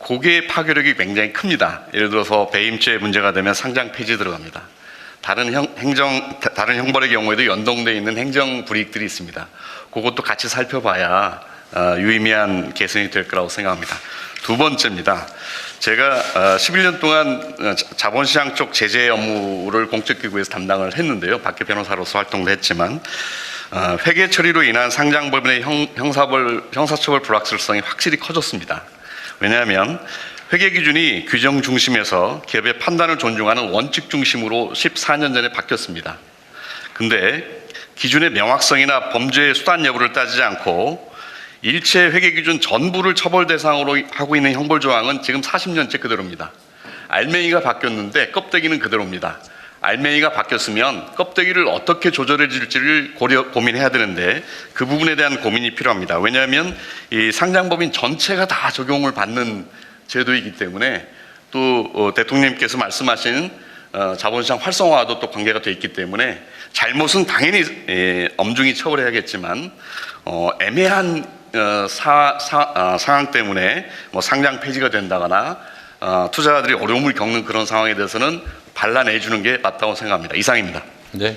그게 파괴력이 굉장히 큽니다. 예를 들어서 배임죄 문제가 되면 상장 폐지 들어갑니다. 다른 형벌의 경우에도 연동되어 있는 행정 불이익들이 있습니다. 그것도 같이 살펴봐야 유의미한 개선이 될 거라고 생각합니다. 2번째입니다. 제가 11년 동안 자본시장 쪽 제재 업무를 공적기구에서 담당을 했는데요. 밖에 변호사로서 활동도 했지만 회계 처리로 인한 상장법인의 형사처벌 불확실성이 확실히 커졌습니다. 왜냐하면 회계 기준이 규정 중심에서 기업의 판단을 존중하는 원칙 중심으로 14년 전에 바뀌었습니다. 근데 기준의 명확성이나 범죄의 수단 여부를 따지지 않고 일체 회계 기준 전부를 처벌 대상으로 하고 있는 형벌 조항은 지금 40년째 그대로입니다. 알맹이가 바뀌었는데 껍데기는 그대로입니다. 알맹이가 바뀌었으면 껍데기를 어떻게 조절해 줄지를 고민해야 되는데 그 부분에 대한 고민이 필요합니다. 왜냐하면 이 상장법인 전체가 다 적용을 받는 제도이기 때문에 또 대통령님께서 말씀하신 자본시장 활성화와도 또 관계가 되어 있기 때문에 잘못은 당연히 엄중히 처벌해야겠지만 애매한 상황 때문에 뭐 상장 폐지가 된다거나 투자자들이 어려움을 겪는 그런 상황에 대해서는 발라내주는 게 맞다고 생각합니다. 이상입니다. 네.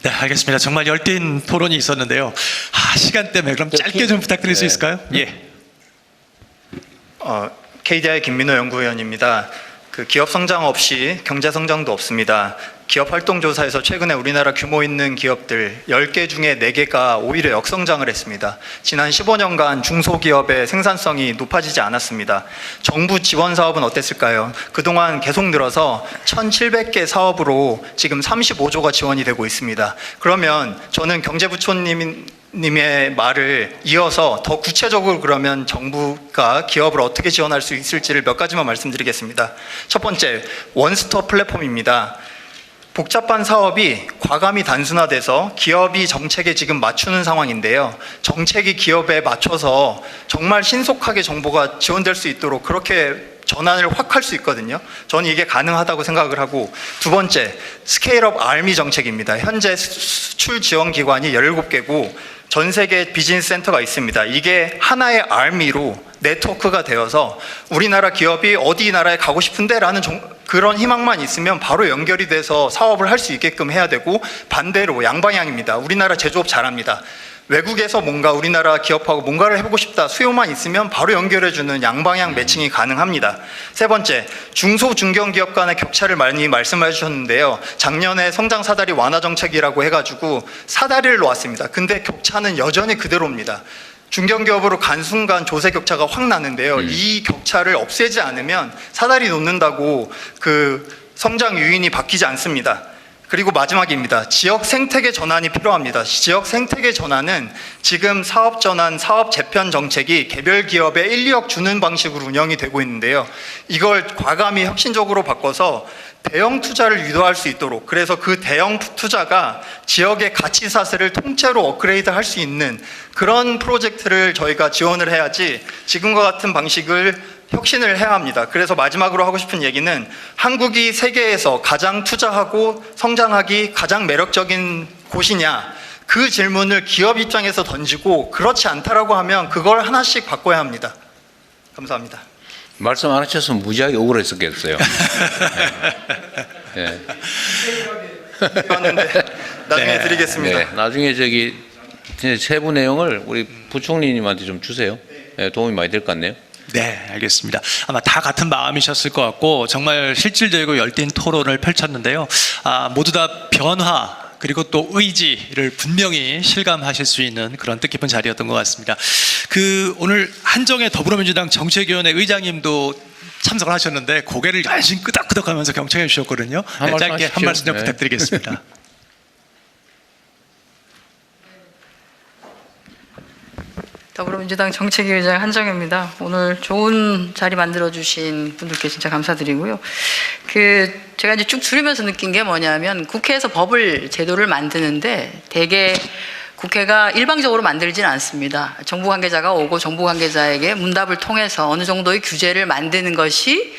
네, 알겠습니다. 정말 열띤 토론이 있었는데요. 시간 때문에 그럼 짧게 좀 부탁드릴 수 있을까요? 예. KDI 김민호 연구위원입니다. 그 기업 성장 없이 경제 성장도 없습니다. 기업 활동 조사에서 최근에 우리나라 규모 있는 기업들 10개 중에 4개가 오히려 역성장을 했습니다. 지난 15년간 중소기업의 생산성이 높아지지 않았습니다. 정부 지원 사업은 어땠을까요? 그동안 계속 늘어서 1,700개 사업으로 지금 35조가 지원이 되고 있습니다. 그러면 저는 경제부총리님의 말을 이어서 더 구체적으로 그러면 정부가 기업을 어떻게 지원할 수 있을지를 몇 가지만 말씀드리겠습니다. 첫 번째, 원스톱 플랫폼입니다. 복잡한 사업이 과감히 단순화돼서 기업이 정책에 지금 맞추는 상황인데요. 정책이 기업에 맞춰서 정말 신속하게 정보가 지원될 수 있도록 그렇게 전환을 확 할 수 있거든요. 저는 이게 가능하다고 생각을 하고, 두 번째, 스케일업 알미 정책입니다. 현재 수출 지원 기관이 17개고 전 세계 비즈니스 센터가 있습니다. 이게 하나의 알미로 네트워크가 되어서 우리나라 기업이 어디 나라에 가고 싶은데 라는 그런 희망만 있으면 바로 연결이 돼서 사업을 할 수 있게끔 해야 되고, 반대로 양방향입니다. 우리나라 제조업 잘합니다. 외국에서 뭔가 우리나라 기업하고 뭔가를 해보고 싶다, 수요만 있으면 바로 연결해주는 양방향 매칭이 가능합니다. 세 번째, 중소 중견기업 간의 격차를 많이 말씀해 주셨는데요. 작년에 성장 사다리 완화 정책이라고 해가지고 사다리를 놓았습니다. 근데 격차는 여전히 그대로입니다. 중견기업으로 간 순간 조세 격차가 확 나는데요. 이 격차를 없애지 않으면 사다리 놓는다고 그 성장 요인이 바뀌지 않습니다. 그리고 마지막입니다. 지역 생태계 전환이 필요합니다. 지역 생태계 전환은 지금 사업 전환, 사업 재편 정책이 개별 기업에 1, 2억 주는 방식으로 운영이 되고 있는데요. 이걸 과감히 혁신적으로 바꿔서 대형 투자를 유도할 수 있도록, 그래서 그 대형 투자가 지역의 가치 사슬을 통째로 업그레이드 할 수 있는 그런 프로젝트를 저희가 지원을 해야지 지금과 같은 방식을 혁신을 해야 합니다. 그래서 마지막으로 하고 싶은 얘기는, 한국이 세계에서 가장 투자하고 성장하기 가장 매력적인 곳이냐, 그 질문을 기업 입장에서 던지고 그렇지 않다라고 하면 그걸 하나씩 바꿔야 합니다. 감사합니다. 말씀 안 하셨으면 무지하게 억울했었겠어요. 네. 나중에 드리겠습니다. 네, 나중에 저기 세부 내용을 우리 부총리님한테 좀 주세요. 네, 도움이 많이 될 것 같네요. 네, 알겠습니다. 아마 다 같은 마음이셨을 것 같고 정말 실질적이고 열띤 토론을 펼쳤는데요. 모두 다 변화 그리고 또 의지를 분명히 실감하실 수 있는 그런 뜻깊은 자리였던 것 같습니다. 오늘 한정혜 더불어민주당 정책위원회 의장님도 참석을 하셨는데 고개를 열심히 끄덕끄덕하면서 경청해 주셨거든요. 네, 짧게 한 말씀 좀 부탁드리겠습니다. 더불어민주당 정책위의장 한정혜입니다. 오늘 좋은 자리 만들어주신 분들께 진짜 감사드리고요. 제가 이제 쭉 들으면서 느낀 게 뭐냐면 국회에서 법을, 제도를 만드는데 대개 국회가 일방적으로 만들지는 않습니다. 정부 관계자가 오고 정부 관계자에게 문답을 통해서 어느 정도의 규제를 만드는 것이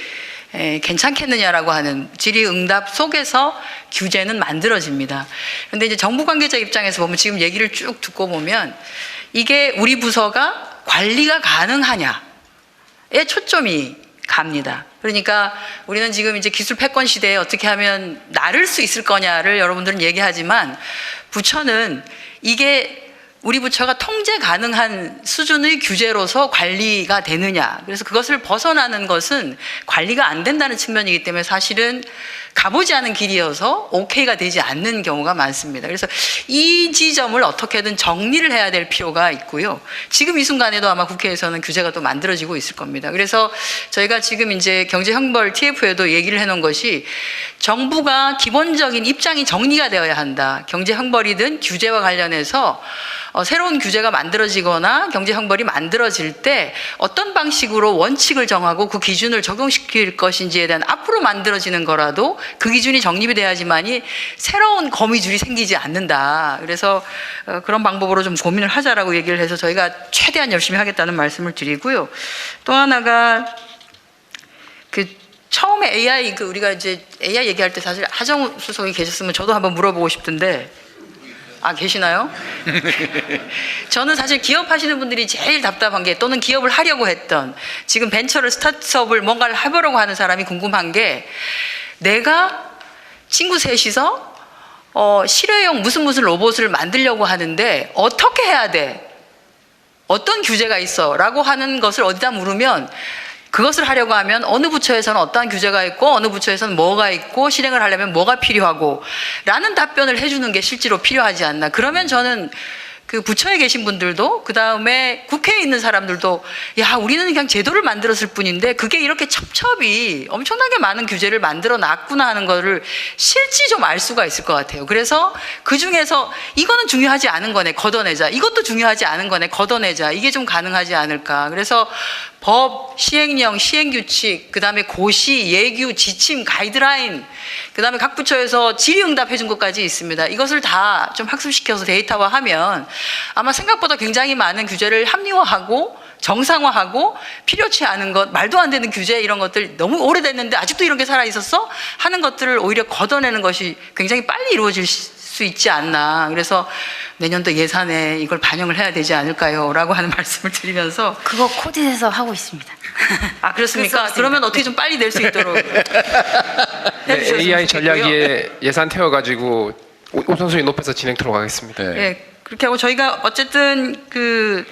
괜찮겠느냐라고 하는 질의응답 속에서 규제는 만들어집니다. 그런데 이제 정부 관계자 입장에서 보면 지금 얘기를 쭉 듣고 보면 이게 우리 부서가 관리가 가능하냐에 초점이 갑니다. 그러니까 우리는 지금 이제 기술 패권 시대에 어떻게 하면 나를 수 있을 거냐를 여러분들은 얘기하지만 부처는 이게 우리 부처가 통제 가능한 수준의 규제로서 관리가 되느냐. 그래서 그것을 벗어나는 것은 관리가 안 된다는 측면이기 때문에 사실은 가보지 않은 길이어서 오케이가 되지 않는 경우가 많습니다. 그래서 이 지점을 어떻게든 정리를 해야 될 필요가 있고요. 지금 이 순간에도 아마 국회에서는 규제가 또 만들어지고 있을 겁니다. 그래서 저희가 지금 이제 경제형벌 TF에도 얘기를 해놓은 것이 정부가 기본적인 입장이 정리가 되어야 한다. 경제형벌이든 규제와 관련해서 새로운 규제가 만들어지거나 경제형벌이 만들어질 때 어떤 방식으로 원칙을 정하고 그 기준을 적용시킬 것인지에 대한 앞으로 만들어지는 거라도 그 기준이 정립이 돼야지만이 새로운 거미줄이 생기지 않는다. 그래서 그런 방법으로 좀 고민을 하자라고 얘기를 해서 저희가 최대한 열심히 하겠다는 말씀을 드리고요. 또 하나가 처음에 AI 우리가 이제 AI 얘기할 때 사실 하정우 수석이 계셨으면 저도 한번 물어보고 싶던데 계시나요? 저는 사실 기업하시는 분들이 제일 답답한 게 또는 기업을 하려고 했던 지금 벤처를 스타트업을 뭔가를 해보려고 하는 사람이 궁금한 게 내가 친구 셋이서 실외용 무슨 로봇을 만들려고 하는데 어떻게 해야 돼? 어떤 규제가 있어? 라고 하는 것을 어디다 물으면 그것을 하려고 하면 어느 부처에서는 어떠한 규제가 있고 어느 부처에서는 뭐가 있고 실행을 하려면 뭐가 필요하고 라는 답변을 해주는 게 실제로 필요하지 않나. 그러면 저는 그 부처에 계신 분들도 그 다음에 국회에 있는 사람들도 야 우리는 그냥 제도를 만들었을 뿐인데 그게 이렇게 첩첩이 엄청나게 많은 규제를 만들어 놨구나 하는 거를 실지 좀 알 수가 있을 것 같아요. 그래서 그 중에서 이거는 중요하지 않은 거네 걷어내자, 이것도 중요하지 않은 거네 걷어내자, 이게 좀 가능하지 않을까. 그래서 법, 시행령, 시행규칙, 그 다음에 고시, 예규, 지침, 가이드라인, 그 다음에 각 부처에서 질의응답 해준 것까지 있습니다. 이것을 다 좀 학습시켜서 데이터화하면 아마 생각보다 굉장히 많은 규제를 합리화하고 정상화하고 필요치 않은 것, 말도 안 되는 규제 이런 것들 너무 오래됐는데 아직도 이런 게 살아있었어? 하는 것들을 오히려 걷어내는 것이 굉장히 빨리 이루어질 수 있지 않나. 그래서 내년도 예산에 이걸 반영을 해야 되지 않을까요? 라고 하는 말씀을 드리면서 그거 코디에서 하고 있습니다. 그렇습니까? 그러면 어떻게 좀 빨리 낼 수 있도록 네, AI 전략위에 예산 태워가지고 우선순위 높여서 진행토록 하겠습니다. 네, 그렇게 하고 저희가 어쨌든 그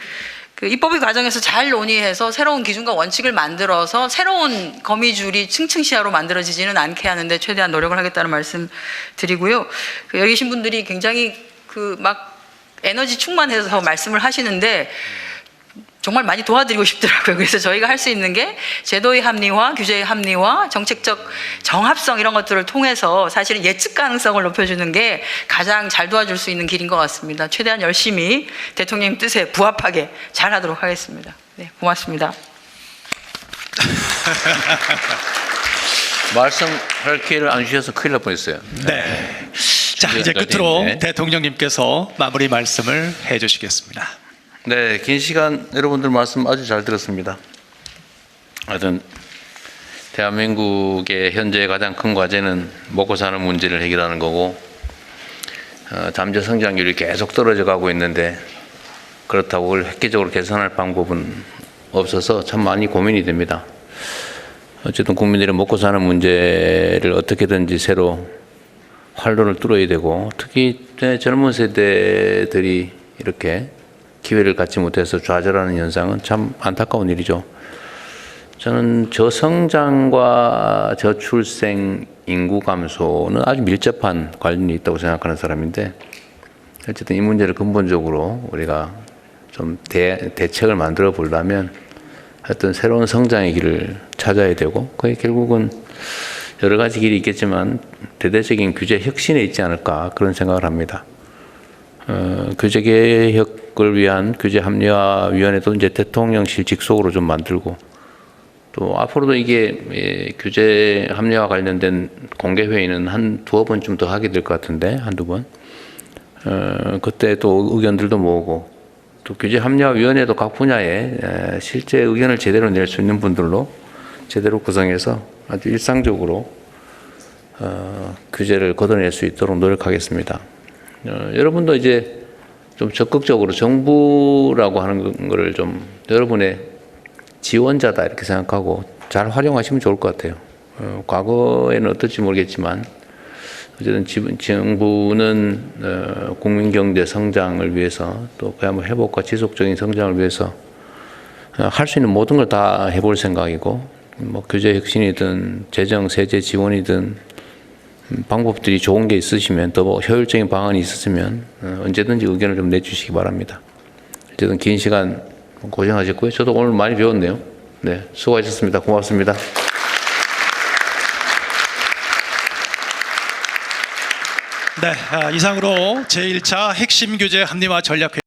입법의 과정에서 잘 논의해서 새로운 기준과 원칙을 만들어서 새로운 거미줄이 층층 시야로 만들어지지는 않게 하는데 최대한 노력을 하겠다는 말씀 드리고요. 여기 계신 분들이 굉장히 막 에너지 충만해서 말씀을 하시는데 정말 많이 도와드리고 싶더라고요. 그래서 저희가 할 수 있는 게 제도의 합리화, 규제의 합리화, 정책적 정합성 이런 것들을 통해서 사실은 예측 가능성을 높여주는 게 가장 잘 도와줄 수 있는 길인 것 같습니다. 최대한 열심히 대통령님 뜻에 부합하게 잘 하도록 하겠습니다. 네, 고맙습니다. 말씀할 기회를 안 주셔서 큰일 날 뻔했어요. 네. 자, 이제 끝으로 대통령님께서 마무리 말씀을 해주시겠습니다. 네, 긴 시간 여러분들 말씀 아주 잘 들었습니다. 하여튼 대한민국의 현재 가장 큰 과제는 먹고 사는 문제를 해결하는 거고 잠재 성장률이 계속 떨어져 가고 있는데 그렇다고 그걸 획기적으로 개선할 방법은 없어서 참 많이 고민이 됩니다. 어쨌든 국민들의 먹고 사는 문제를 어떻게든지 새로 활로를 뚫어야 되고 특히 젊은 세대들이 이렇게 기회를 갖지 못해서 좌절하는 현상은 참 안타까운 일이죠. 저는 저성장과 저출생 인구 감소는 아주 밀접한 관련이 있다고 생각하는 사람인데 어쨌든 이 문제를 근본적으로 우리가 좀 대책을 만들어 보려면 어떤 새로운 성장의 길을 찾아야 되고 그게 결국은 여러 가지 길이 있겠지만 대대적인 규제 혁신에 있지 않을까 그런 생각을 합니다. 규제 개혁 지속을 위한 규제 합리화위원회도 이제 대통령실 직속으로 좀 만들고 또 앞으로도 이게 규제 합리화 관련된 공개 회의는 한 두어 번쯤 더 하게 될 것 같은데 한두 번. 그때 또 의견들도 모으고 또 규제 합리화위원회도 각 분야에 실제 의견을 제대로 낼 수 있는 분들로 제대로 구성해서 아주 일상적으로 규제를 걷어낼 수 있도록 노력하겠습니다. 여러분도 이제 좀 적극적으로 정부라고 하는 거를 좀 여러분의 지원자다 이렇게 생각하고 잘 활용하시면 좋을 것 같아요. 과거에는 어떨지 모르겠지만 어쨌든 정부는 국민 경제 성장을 위해서 또 그야말로 회복과 지속적인 성장을 위해서 할 수 있는 모든 걸 다 해볼 생각이고 뭐 규제 혁신이든 재정 세제 지원이든 방법들이 좋은 게 있으시면 더 효율적인 방안이 있으시면 언제든지 의견을 좀 내주시기 바랍니다. 어쨌든 긴 시간 고생하셨고요. 저도 오늘 많이 배웠네요. 네, 수고하셨습니다. 고맙습니다. 네, 이상으로 제1차 핵심 규제 합리화 전략회